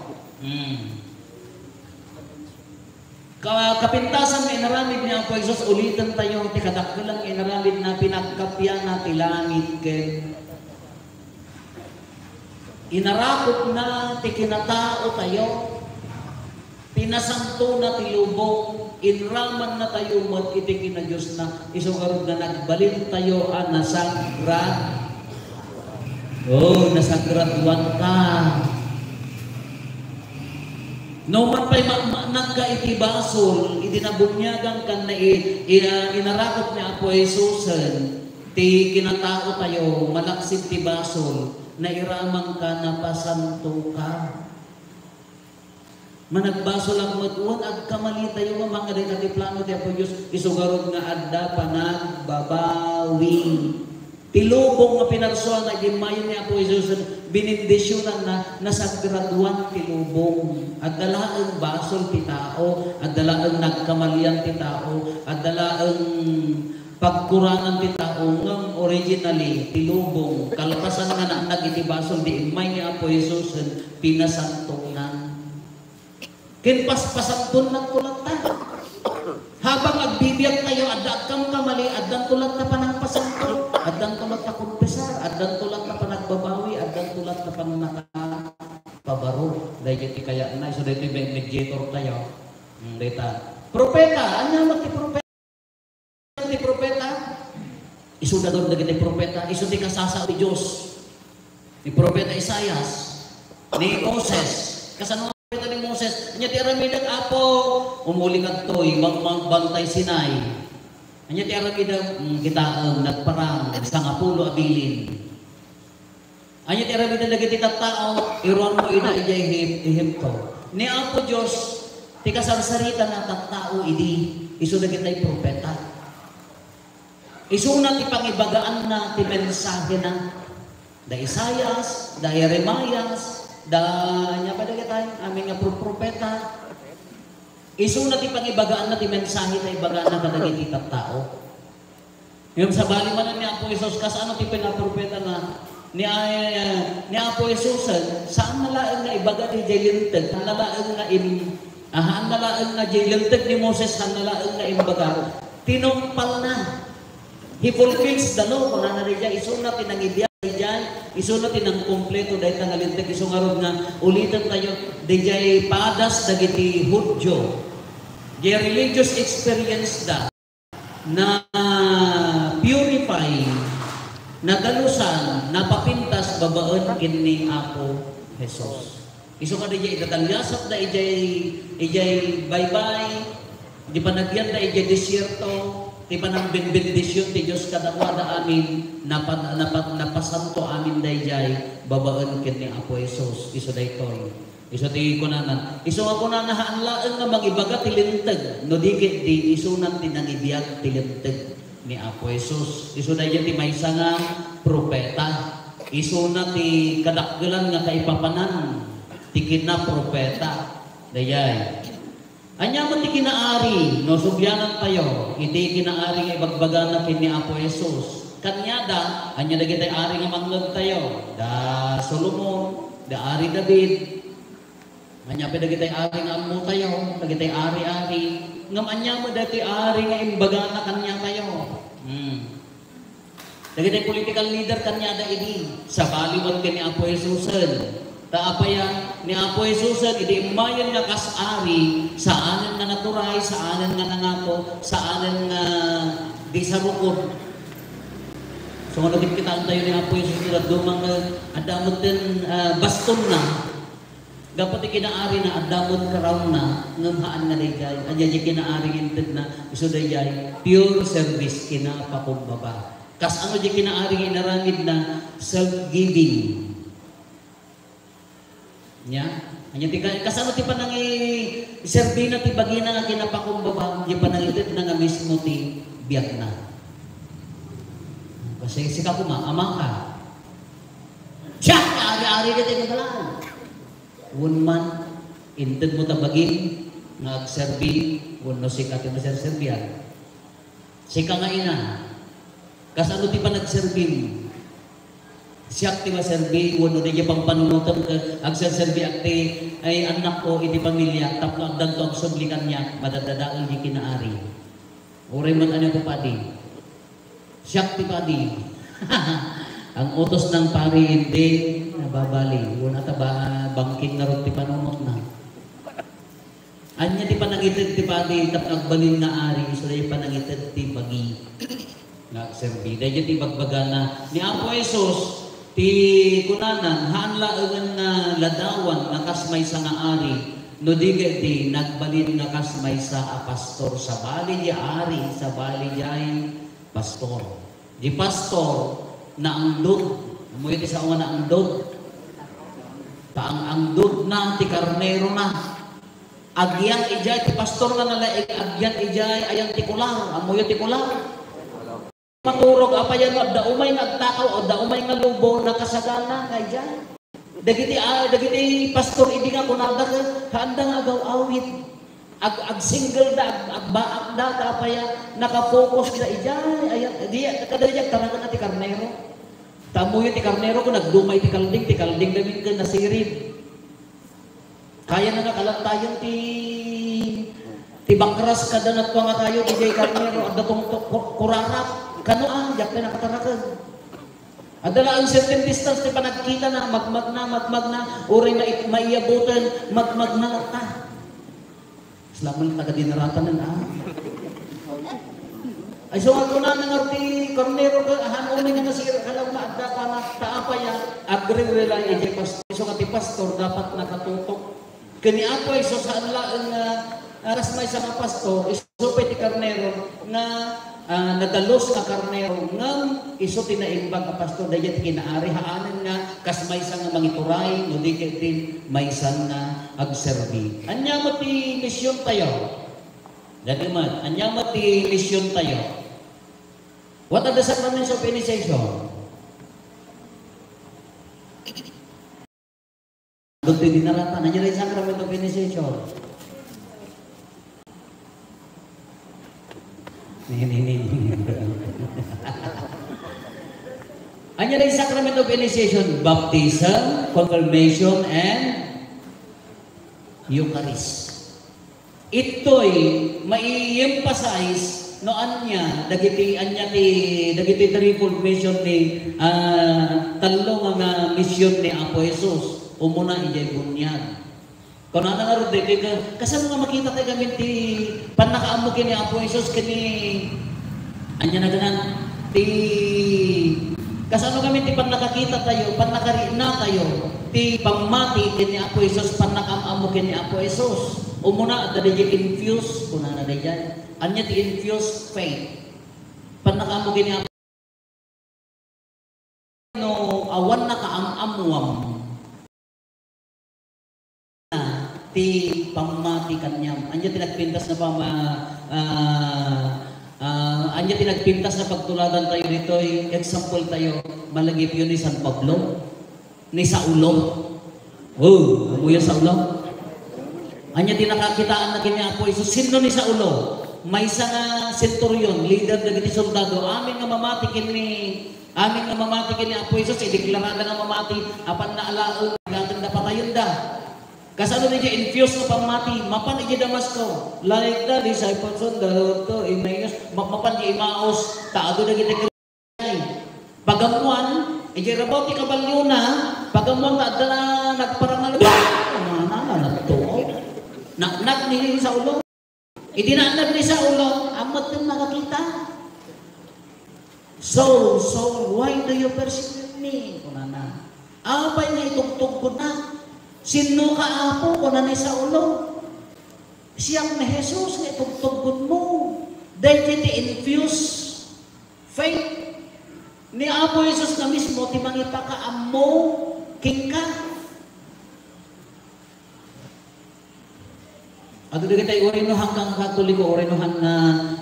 Kapintasan may inaramid niya Apo Jesus, ulitan tayo, ti kadakkelang inaramid na pinagkapya na ti langit ken. Inarakot na ti kinatao tayo, pinasanto na ti lubong, inraman na tayo mat iti kina Diyos na isugarod na nagbalin tayo nasagrad. Oh, nasagraduan ka. No man pa'y nagka iti basol, itinabunyagan kan na inarakot niya Apo Jesus, ti kinatao tayo, malaksit ti basol, na iramang ka na pasanto ka. Managbasol ang matuon, agkamali tayo, mga rin at plano ti Apo Diyos, isugarod nga adda panagbabawi. Tilubong nga pinarsoan na gimayon ni Apo Jesus, binindisyonan na nasagraduan tilubong. At dalaang basol ti tao, at dalaang nagkamalian ti tao, at dalaang pagkurangan ti tao, ng originally, tilubong. Kalpasan nga na nagiti basol, di imay ni Apo Jesus, pinasantunan. Kinpaspasanton ng tulatan. Habang agbibiyag tayo, adat kang kamali, adan tulat na panangpasanto, adan tulat na kumpesar, adan tulat na panagbabawi, adan tulat na panakapabaro. Dahil iti kaya na, so dito yung mediator tayo. Dita. Propeta, ano naman ti propeta? Ti propeta? Isu na doon na ti propeta, isu ti kasasa ti Diyos. Ni propeta Isaias, ni Moses, kasano ni Moses, anya ti aramidag Apo, umuli kadtoy magbantay Sinai. Anya ti aramidag kita nagparang sa ngapulo abilin. Anya ti arabitan dagiti tattao, iron mo ina ijay himto. Ni Apo Diyos, ti kasarsarita na tattao idi, iso dagitay propeta. Iso na ti pangibagaan na ti mensahe na da Isaias, da Jeremias, da nya pa dagitay amin nga propeta. Iso na ti pangibagaan na ti mensahe na ibagaan na kadagiti tattao. Yung sa bali man ni Apo Isus kasano ti pinapropeta na ni Apo Isus saan nalaeng nga ibaga ti jaylinted, han nalaeng nga jaylinted ni Moses, han nalaeng nga imbaga tinumpal na. He fulfills the law kuna na riya iso na tinangibya diyan, iso na tinang kompleto dahil tangalinted iso nga rod nga ulitan tayo dijay padas dagiti Hudyo. The religious experience da na purify, nagalusan, napapintas babaen kini Apo Jesus. Iso ka dijay italyasap da ijay baybay, di panagyan da ijay disyerto, di panang benbendisyon ti Dios kadakwada amin, napasanto amin da ijay babaen kini Apo Jesus. Iso daytoy. Iso ti kunanan. Iso nga kunanan haanlaan nga magibaga tilinteg. No dikit di isunan tinangibiyag tilinteg ni Apo Jesus. Iso na yan ti maysa nga propeta. Iso na ti kadakgelan nga kaipapanan ti kina-propeta. Dayay. Anya mo ti kinaari, no subyanan tayo, iti kinaari nga ibagbaga na kini Apo Jesus. Kanyada, anya dagitay ari nga manglod tayo. Da Solomon, da ari David, anya pa dagitay ari nga ammo tayo, dagitay ari-ari. Ngam anya mo dati ari nga imbaga na kanya tayo. Dagitay political leader kanya da idi. Sa baliwat kani Apo Jesusen. Taapaya ni Apo Jesusen idi mayan nga kas-ari sa anen nga naturay, sa anen nga nangato, sa anen nga di sarukod. So ano din kita tayo ni Apo Jesus at dumang adamot din baston na. Dapat kinaari na adamot karaw na ngamhaan nga dayjay. Anya di kinaari inted na iso dayjay pure service kinapakumbaba. Kas ano di kinaari inaramid na self-giving. Nya, anya ti kasano ti panang serbina ti bagina nga kinapakumbaba, di panangited na nga mismo ti biyak na. Kasi sika ko amang ka. Siya, ari-ari dito yung dalaan. Unman, inted mo tabagin, nag-serbi, uno sika ti maserserbihan. Sika nga ina, kasano ti pa nag-serbi? Siya ti maserbi, uno di pang panunutan ka, ag-serbi akti, ay anak ko, iti pamilya, tapno agdan to ang sublikan niya, madadadaol di kinaari. Uray man ano ko padi. Siya ti padi. Ang utos ng pari hindi nababali. Wala ta ba bangking na ron ti panunot na. Anya ti panangited ti padi tap nagbalin nga ari so day panangited ti bagi. Nga serbi day ti bagbaga na ni Apo Jesus ti kunanan hanlaengan na ladawan nakas may sa nga ari. No digay ti nagbalin nga kas may sa pastor sa bali di ari sa bali di ay pastor. Di pastor na angdod, amoy ti sa una na angdod. Paang-angdod na, ti karnero na. Agyang ijay, ti pastor na nalaig, agyang ijay, ayang ti kulang, amoy ti kulang. Maturog, apayan, da umay nagtakaw, o da umay nga lubo, nakasagana, kaya dagiti pastor, hindi nga kunada ka, handa nga agaw-awit. Ag-single da, ag-baak da, kapaya, nakapokus na ijay, ayang, di, kadaliyag, taragan na ti karnero. Tamuyo ti karnero ko nagdumay ti kalding damin ka nasirib. Kaya na nakalantayon ti bangkras kada natwa nga kayo ti jay karnero at datong kurarap kano jak na nakatarakan. Adala ang certain distance ti panagkita na magmag na uray na maiabutan magmag na ta. Salamat taga dinaratan na. Ay so ako na nangarti karnero ka hanon nga nasira kalaw na adda ka na taapaya agree-relay iti pastor. So kati pastor dapat nakatutok. Kani ako iso sa anlaan nga aras may sa pastor iso pati karnero nga nadalos nga karnero ngam iso tinaimbag ka pastor dayat kinaari haanan nga kas maysa nga mangituray no di din maysan nga agserbi. Anya mo ti misyon tayo. Dati man, anya mo ti misyon tayo. What are the sacraments of initiation? Doon dinaratan, anya rin sacrament of initiation. Anya rin sacrament of initiation, baptism, confirmation, and Eucharist. Ito'y mai-emphasize no anya dagiti triple mission ni talong nga mission ni Apo Jesus umuna ijay bunyag. Kung ano nga rin dito, kasano nga makita tayo gamit ti panakaamo kini Apo Jesus kini anya na ganan ti kasano gamit ti panakakita tayo, panakarina tayo ti pamati kini Apo Jesus, panakamo kini Apo Jesus. Umuna at dadya infuse, kung na dadya, anya ti infuse faith. Panakamo kini Apo no awan na kaam-amuam ti pamati kanyam. Anya tinagpintas na anya tinagpintas na pagtuladan tayo dito, example tayo, malagip yun ni San Pablo, ni Saulo. Oh, amuya Saulo. Anya tinakakitaan na kini Apo Jesus, sino ni Saulo? May isa nga centurion, leader na giti soldado, amin nga mamati kini Apo Jesus, ideklarada nga mamati, apan na alaon, gatang na patayon da. Kasano niya infuse no pamati, mapan iji Damasco, like the disciples on the road to Emmaus, mapan di Emmaus, taado na kita kaya. Pagamuan, iji rabaw ti kabalyo na, pagamuan na adala nagparangal, naknak ni Saulo. Idinanag ni Saulo, amot ng makakita. Saul, why do you persecute me? Kunana. Apay nga itugtog ko na. Sino ka Apo ko na ni Saulo? Siyang na Jesus nga itugtog mo. Dahil ti infuse faith ni Apo Jesus na mismo, ti mangipakaam mo, king ka. Ato di kita orenohan kang Katoliko, orenohan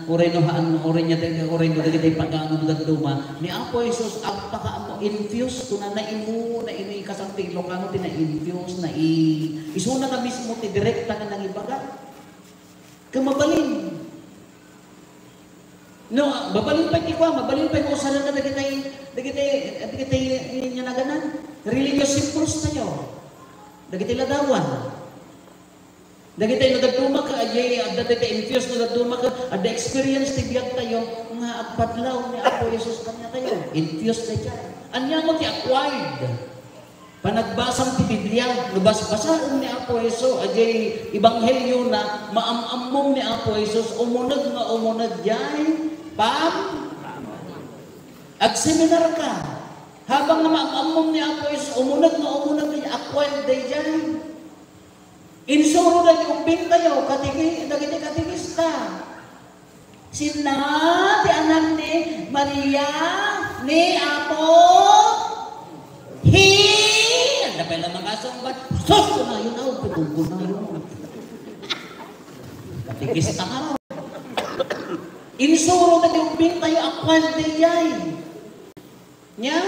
orenya dagiti pagano daduma ni Apo Jesus ang pakaamo infuse kuna na imo na ini kasangting lokano tina infuse na isuna ka mismo ti direkta nga nangibaga kamabalin no babalin pa ti kwa mabalin pa ko sana ka dagiti nya naganan religious symbols tayo dagiti ladawan. Dagiti no daduma ka ajay adda infuse no daduma ka adda experience ti biag tayo nga agpadlaw ni Apo Jesus kanya tayo infuse tayo anya mo ti acquired panagbasam ti Biblia nabasbasaon ni Apo Jesus ajay ebanghelyo na maamamom ni Apo Jesus umunod jay agseminar ka habang maamamom ni Apo Jesus umunod jay acquired day jay. Insuro na yung umbing tayo, dagiti katigista. Sina, ti anak ni Maria, ni Apo, Ang dapay lang makasumbat, sus ko na yun, pitong ko na yun. Katigista ka raw. Insuro na yung umbing tayo, akwan dayay. Nya?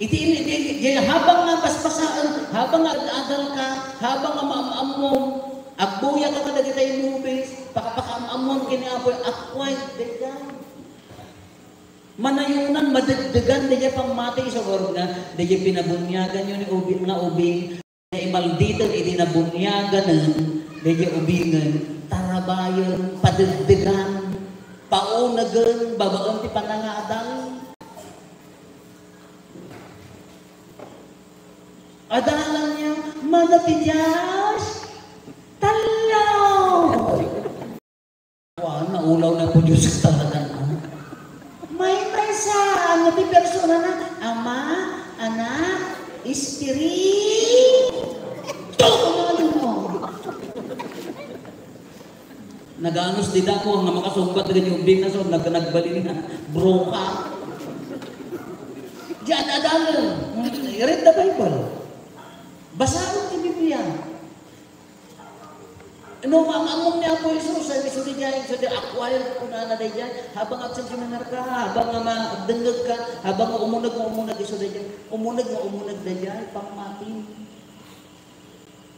Habang nga paspasaan, habang nga adal ka, habang nga maamamom, agbuya ka kada kita yung movies, pakapakaamamom kiniapoy, akway, degan. Manayunan, madagdagan, diya pang mati sa world na, diya pinabunyagan yun yung ubing na ubing, diya imalditan, idinabunyagan nun, diya ubingan, tarabayan, padagdagan, paunagan, babaan ti panangadal. Adalan niya, manapidiyas, talaw! Naulaw na po Diyos sa talagang. May sa ano ti persona na, Ama, Anak, Espiritu. Ito, ano mo? Naganos di dako nga makasumbat dengan yung bing na so nagbalin na broka. Diyan adalan. Read the Bible. Basahin ang Biblia. No, among niya po Isus, sa isuri dyan, so acquire ko na dyan, habang absent seminar ka, habang magdengag ka, habang umunag isuri dyan, umunag na dyan, pangmatin.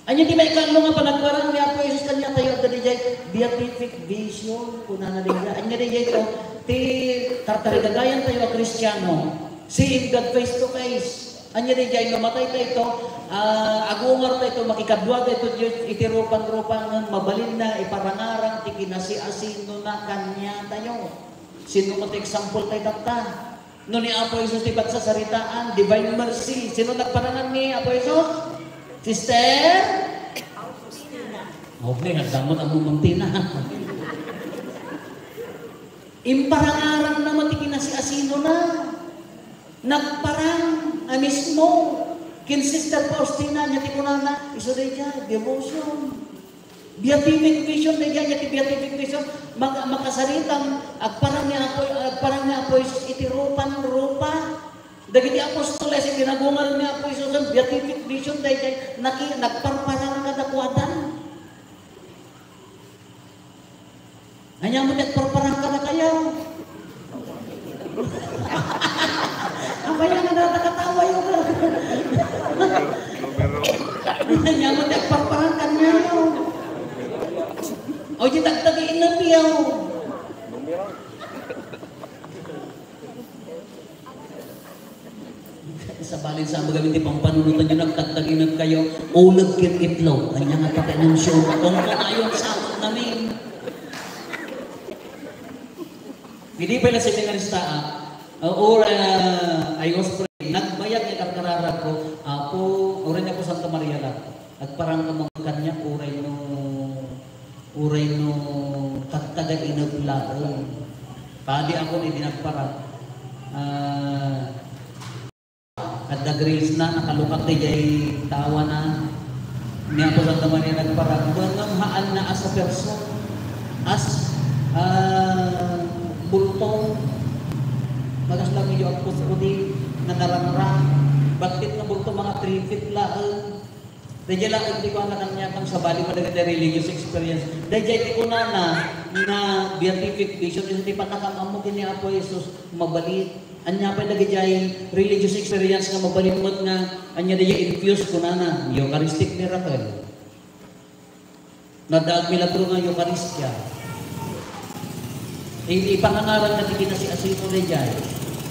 Anya di ba ikalo nga panagparang niya po Isus kanya tayo at dyan, beatific vision, kuna na dyan. Anya di dyan ito, ti tartarigagayan tayo ang Kristiyano, seeing God face to face. Anya di dyan, namatay tayo ito, agungar tayo ito, makikadwa tayo ito, itirupan-rupan, mabalin na, iparangarang, tikinasi-asino na kanya tayo. Sino mo example tayo data? No ni Apo Isus tibat sa saritaan, divine mercy. Sino nagparangan ni Apo Isus? Sister? Okay, nagdamot ang mumuntina. Imparangarang na matikinasi-asino na. Nagparang mismo kin Sister Faustina niya ti kunana iso day dyan, devotion beatific vision day dyan ti beatific vision makasaritang agparang niya po iti rupa dagiti apostoles iti nagungal niya po iso beatific vision day dyan nagparparang kadakwatan hanya mo nagparparang ka na kayo. Ang kaya nga nakakatawa yung kanya mo nagparparang ka na yun. O di tagtagiin na piyaw. Sa balin sa magamin di pampanunutan nyo nagtagtagin na kayo ulag kititlaw. Kanya nga pati ng show. Kung kanayon sa namin. Hindi pa na seminarista I was praying. Nagbayag ni karkararag ko. Apo, oray niya po Santa Maria lang. Agparang kamang kanya, uray no tagtaga-inaglaan. Padi ako ni dinagparang. At nag-reels na, nakalukat na jay tawa na. Niya po Santa Maria nagparang. Bangang haan na as a person. As bultong. Bagas lang yung ang pusudi na narangrang. Bakit na bulto mga 3 feet lang. Dahil lang hindi ko anak niya pang sabali madagat na religious experience. Dahil hindi ko na beatific vision. Hindi pa nakamamugin ni Apo Jesus mabalit. Anya pa nagajay religious experience nga mabalit mo nga anya na infuse ko na Eucharistic miracle. Nadaag milagro nga Eucharistia. Ipangangaral na hindi na si Asino na dyan.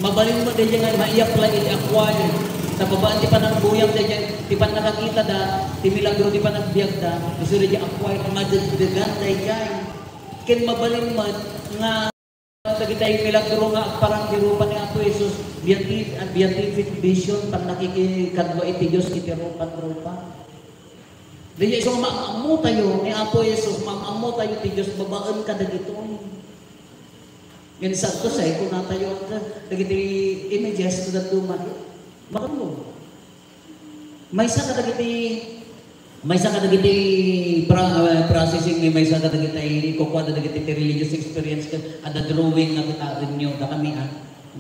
Mabalin mo din dyan nga, ma-i-apply, i-acquire. Sa babaan, di pa nang buyang na dyan, di pa nakakita da, di milagro, di pa nagbiag da, gusto na dyan acquire, madagdagan na dyan. Kin mabalin mo, nga, kita yung milagro nga, parang dirupan ni Apo Jesus, beatific vision, pag nakikikadwa iti Diyos, iti rupan-rupan. Dahil isang maamu tayo, ni Apo Jesus, maamu tayo iti Diyos, babaan ka na dito. Yan sakto sa kung natayo ka, nagiti images to that tuman. Bakit mo? May sa ka nagiti processing, may sa ka nagiti kukuha na nagiti religious experience ka, at the drawing na kita nyo, na kami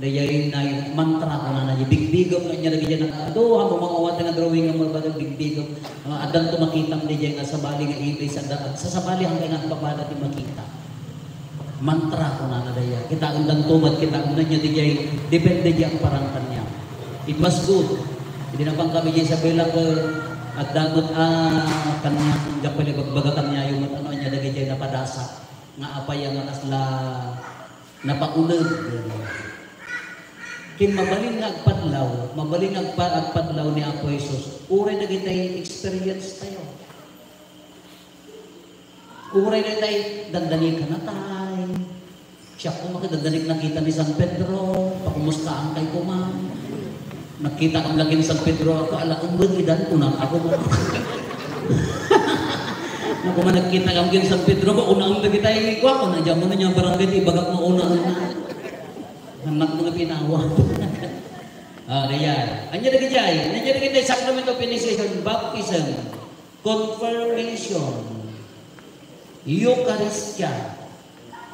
dayayin na yung mantra ko na bigbigom na niya lagi dyan ado habang mga uwat na drawing ng mga bigbigom adan to makita mo dyan nga sabali nga ibig sa sabali hanggang nga babada di makita mantra ko na nadaya. Kita undang tumat, kita undang niya dijay, depende diya ang parangkan niya. It was good. Hindi na pang kami diya sa bilang ko, at damot kanya, diya pala bagbagatan niya yung ano niya, lagi diya napadasa. Nga apay ang asla, napaunag. Kin mabaling agpadlaw ni Apo Jesus, uray na kitay experience tayo. Uray na tayo, dandani ka na tayo. Siya kung makidadalig nakita ni San Pedro, pakumustaan kay kumang. Nakita kang lagi ni San Pedro ako, ala kong bagidan ko na ako mo. Kung nakita kang lagi San Pedro ko, unang lagi tayo ko ako, nandiyan mo na niya barangay, ibagak mo una-una. Anak mga pinawa. Riyan. Anya lagi jay, nandiyan lagi tayo, sacrament of initiation, baptism, confirmation. Eucharistia.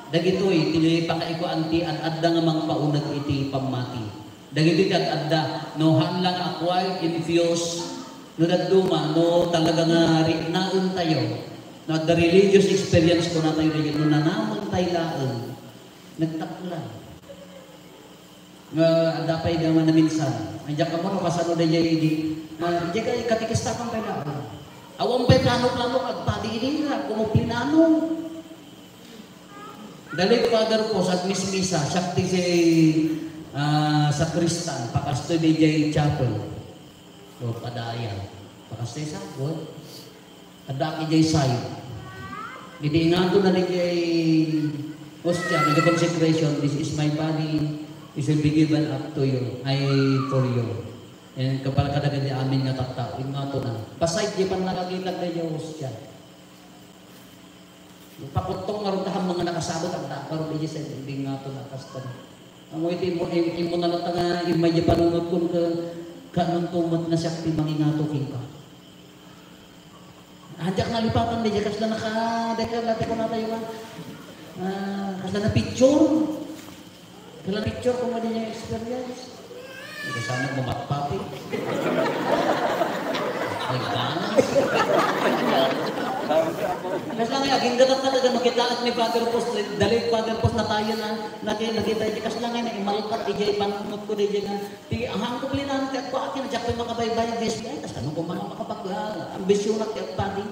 Dagitoy tili pakaiku anti adda nga mga paunag iti pamati. Dagiti adda no hanlang acquired infuse no daduma no talaga nga naun tayo. No the religious experience ko na tayo dagito no nanamon tayo laeng. Nagtaklan. Nga adda pay gaman na minsan. Andiyan ka mo no kasano dayay di. Di kay katikistapan tayo laeng. Awang pay plano-plano at padi inira kumuplinano. Dali Father po sa mismisa, sakti si sakristan, pakastoy di jay chapel. O padaya. Pakastoy sa God. Adaki jay sayo. Hindi ingato na di jay hostia, the consecration, this is my body, it will be given up to you, for you. And kapag kadagan di amin nga takta, ingato na. Pasay di pan nakakitag na jay hostia. Pakutong nga rin mga nakasabot ang takaro di sa hindi nga ito nakastan. Ang imo na lang nga imay di panunod kung kanong tumat na sakti mangingatokin ka. Hadyak na lipatan di kasla nakadekar lati ko na tayo kasla na picture. Kasla na picture kung hindi niya experience. Hindi sana bumakpapi. Ay ganas. Mas lang aging gatat na taga makitaat ni Father Post, dali Father Post na tayo na nakita di kas lang na imalkat ijay panunod ko di nga ti ang ko plinan ti ako akin jak pa makabaybay des ay tas tanong ko man makapag ambisyon at ti padi.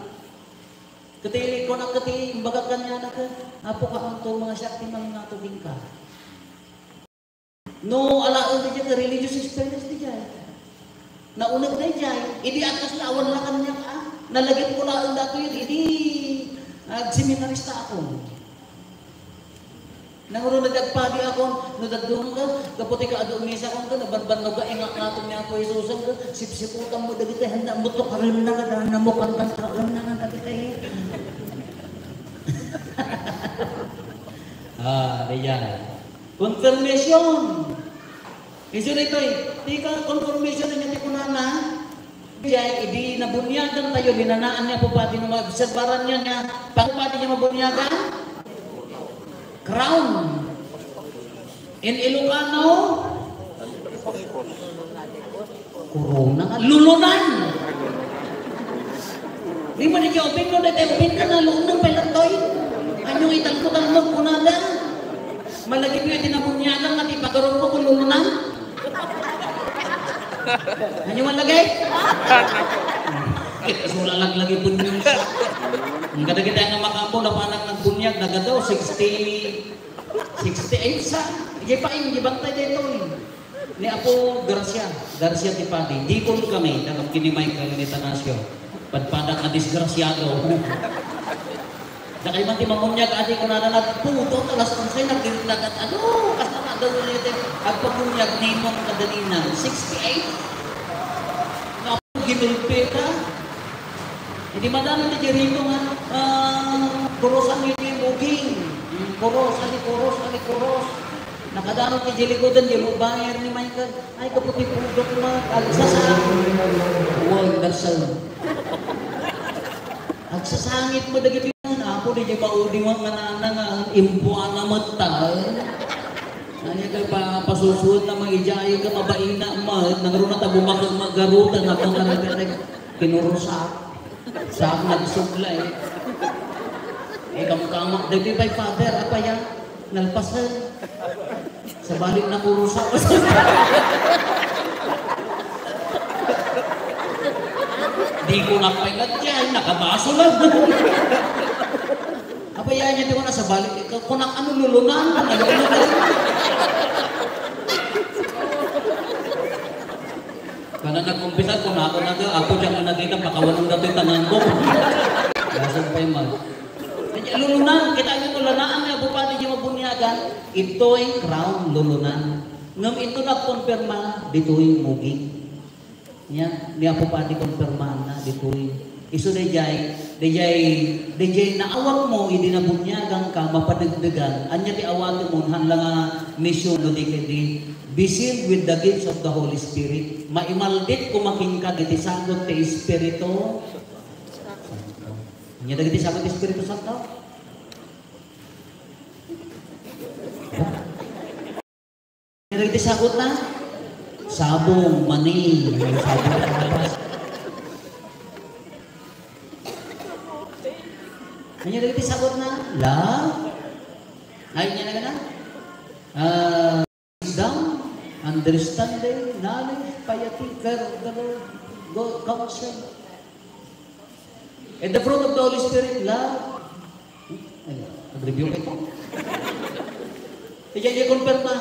Kati ko na kati imbaga kanya na ka apo ka kanto mga sakti man natubing ka. No alaon di nga religious experience di jay. Naunag na jay, idi atas lawan la kanya ka. Nalagyan ko lang dato yun, hindi seminarista ako. Nanguro nagagpadi ako, nadagdungan ka, kaputi ka adumisa ko ka, nabanban ka, ingak natin niya ako Isusan ka, sipsiputan mo dagiti, handa mo to, karim na ka, namukan ka, karim na nga dagiti. Diyan. Confirmation. Iso nito tika confirmation na niya kunana. Kaya hindi nabunyagan tayo, binanaan niya po pati ng obserbaran niya nga, pang pati niya mabunyagan? Crown. In Ilocano? Corona nga. Lulunan! Di ba niya opin ko, opin ka na lulunang pelatoy? Anyong itangkutan mo kunada? Malagi mo yung tinabunyagan at ipagaroon ko kung lulunan? Ano malagay? Sulalag lagi po yung sa. Ang ganda kita nga makampo na panak ng bunyag, nagadaw, 68 sa. Ijay pa yung gibantay dito ni Apo Garcia Tipadi. Di ko kami, nakang kinimay ka ng Itanasyo. Padpadak na disgrasyado. Nakay man ti mamunyag, adi ko na nagputo, talas kong sa'yo, nagkirlagat, kasama daw nito, ang pamunyag ninong kadalinan, 68. Ginulpe ka. Hindi madami na dyan nga, kurosan nyo yung buging. Kuros. Nakadano kay Jelikodan, Jelubayer ni Michael. Ay, kaputi-pudok mo, agsasang. Wonderful. Agsasangit mo dagiti yun. Ako di dyan maudi mo nga na impuan na matal. Kanya ka pasusuot na mag-ijayo ka mabaina mo. Nangaro na tabo magarutan na kung naragay kinurusak. Sa ako nagsuglay. Kamukamak. Dagdi by Father, apa yan? Nalpasan. Sa balik na kurusak. Di ko nakapailat dyan. Nakabaso lang. Apa yan niya di ko na sa balik. Kung ano lulunan. Kana nag-umpisa kung ako dyan na nakita, pakawanong dati tanan ko. Lasag pa yung mag. Lulunan, kita nyo lulanaan nga, bupati dyan mabunyagan, ito ay crown lulunan. Ngam ito nagkonfirma, dito yung muging. Yan, niya bupati konfirma na, dito yung. Iso dayay naawag mo, hindi na bunyagan ka, mapadagdagan, anya di awag mo, hanlang mission no di be sealed with the gifts of the Holy Spirit. Maimaldit kumaking ka, diti sagot ti Espiritu. Anya dagiti sagot ti Espiritu Santo? dagiti sagot na? Sabong, mani, may sabong na labas. Kanya dagiti sagot na? Love. Ay niya na wisdom, understanding, knowledge, piety, fear of the Lord, God, counsel. And the fruit of the Holy Spirit, love. Ay, nag-review ito. Diyan niya konfirma.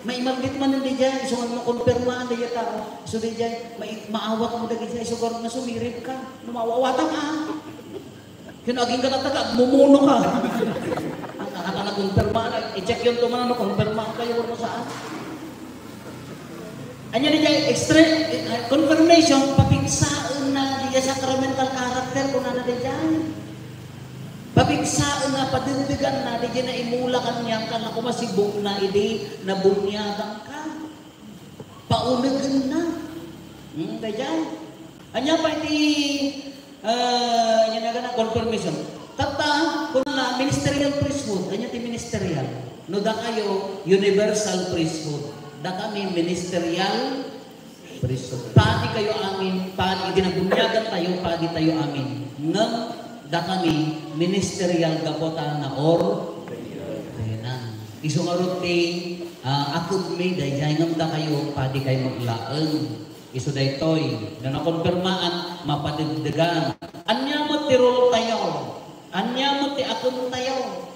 May imaglit man hindi dyan. Isungan mo konfirma. Diyan tao. So diyan, maawat mo dagin siya. Isugar na sumirip ka. Lumawawata ka. Kinaging ka na taga, mumuno ka. Ang na-confirma, i-check yung tumanan, confirma kayo mo saan. Anya niya, confirmation, papigsaan na diya sacramental character kung na diyan. Papigsaan na, padindigan na, diya na imulakan niya ka na kumasibong na, hindi na bunyagan ka. Paunagan na. Diyan. Anya pa hindi, yan na confirmation. Tata, kung na, ministerial priesthood, kanya ti ministerial. No, da kayo, universal priesthood. Da kami, ministerial priesthood. Pati kayo amin, pati ginabunyagan tayo, pati tayo amin. Ngam, da kami, ministerial gapota na or, renan. Isungarot ti, akog may, dahil ngam da kayo, pati kayo maglaan. Iso da ito'y, na nakonfirmaan, mapadigdigan. Anya mo tirol tayo. Anya mo ti akong tayo.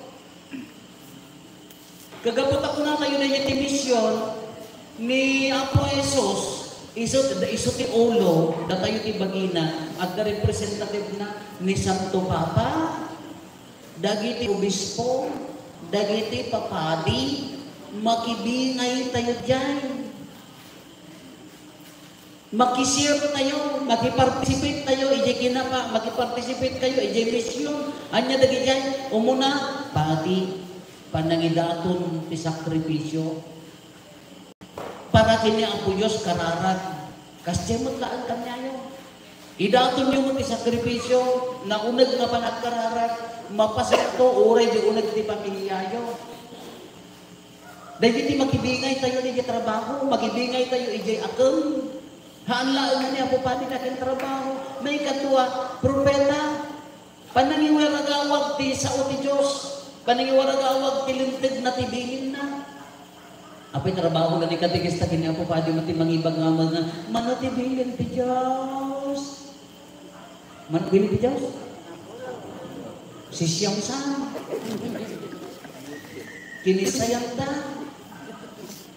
Kagabot ako na kayo na yung misyon ni Apo Jesus, iso ti ulo, na tayo ti bagina, at the representative na ni Santo Papa, dagiti obispo, dagiti papadi, makibingay tayo dyan. Makisir tayo, makiparticipate tayo, ije kinapa, makiparticipate kayo, ije misyon. Anya dagi dyan, umuna, pati, panangidaton ti sakripisyo. Para kini ang Diyos kararat, kasi maglaan kanyayo. Idaton nyo mo ti sakripisyo, naunag nga panagkararat, mapasakto, uray di unag ti pamilyayo. Dahil ti makibingay tayo ije trabaho, makibingay tayo ije akong. Haanlaan na niya po pati natin trabaho. May katuwa, propeta, panangiwaragawag ti sao ti Diyos, panangiwaragawag ti lintig na tibilin na. Apay trabaho na ni katikista kini po pati mati mangibag nga mga manatibilin ti Diyos. Manatibilin ti Diyos? Sisyang san. Kinisayang ta.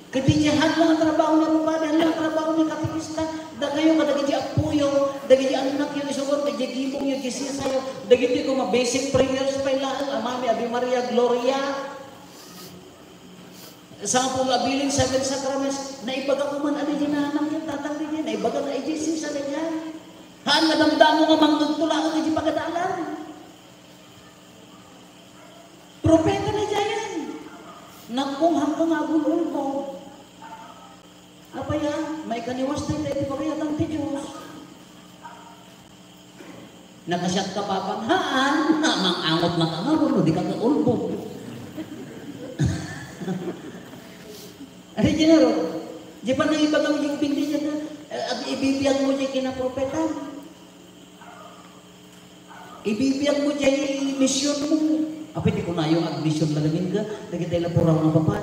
Kadinyahan lang ang trabaho niya po ba? Dahil lang ang trabaho niya katikista. Da kayo kadagiti apuyo, dagiti anak yung isugod, dagiti gimong yung gising sa'yo, dagiti ko basic prayers pa ilaan, Amami, Ave Maria, Gloria. Sa pong abiling 7 sacraments, naibaga ko man ano yung nahanang yung tatang din yan, naibaga na i-gising sa ganyan. Haan nga damdamo nga mangtutula ang yung pagkadalan. Propeta na dyan. Nakong hanggang agulol mo. Apa ya? May kaniwas tayo na ipagayatang ti Diyos. Nakasyat ka papang, haan, mangangot na kangarol, di ka kaulbo. Ano dyan na ro? Di pa na ibagang yung pindi niya na, ibibiyang mo dyan kinapropetan. Ibibiyang mo dyan yung mission mo. Apa di ko na yung admission lalamin ka, nagitay na puraw ng papa.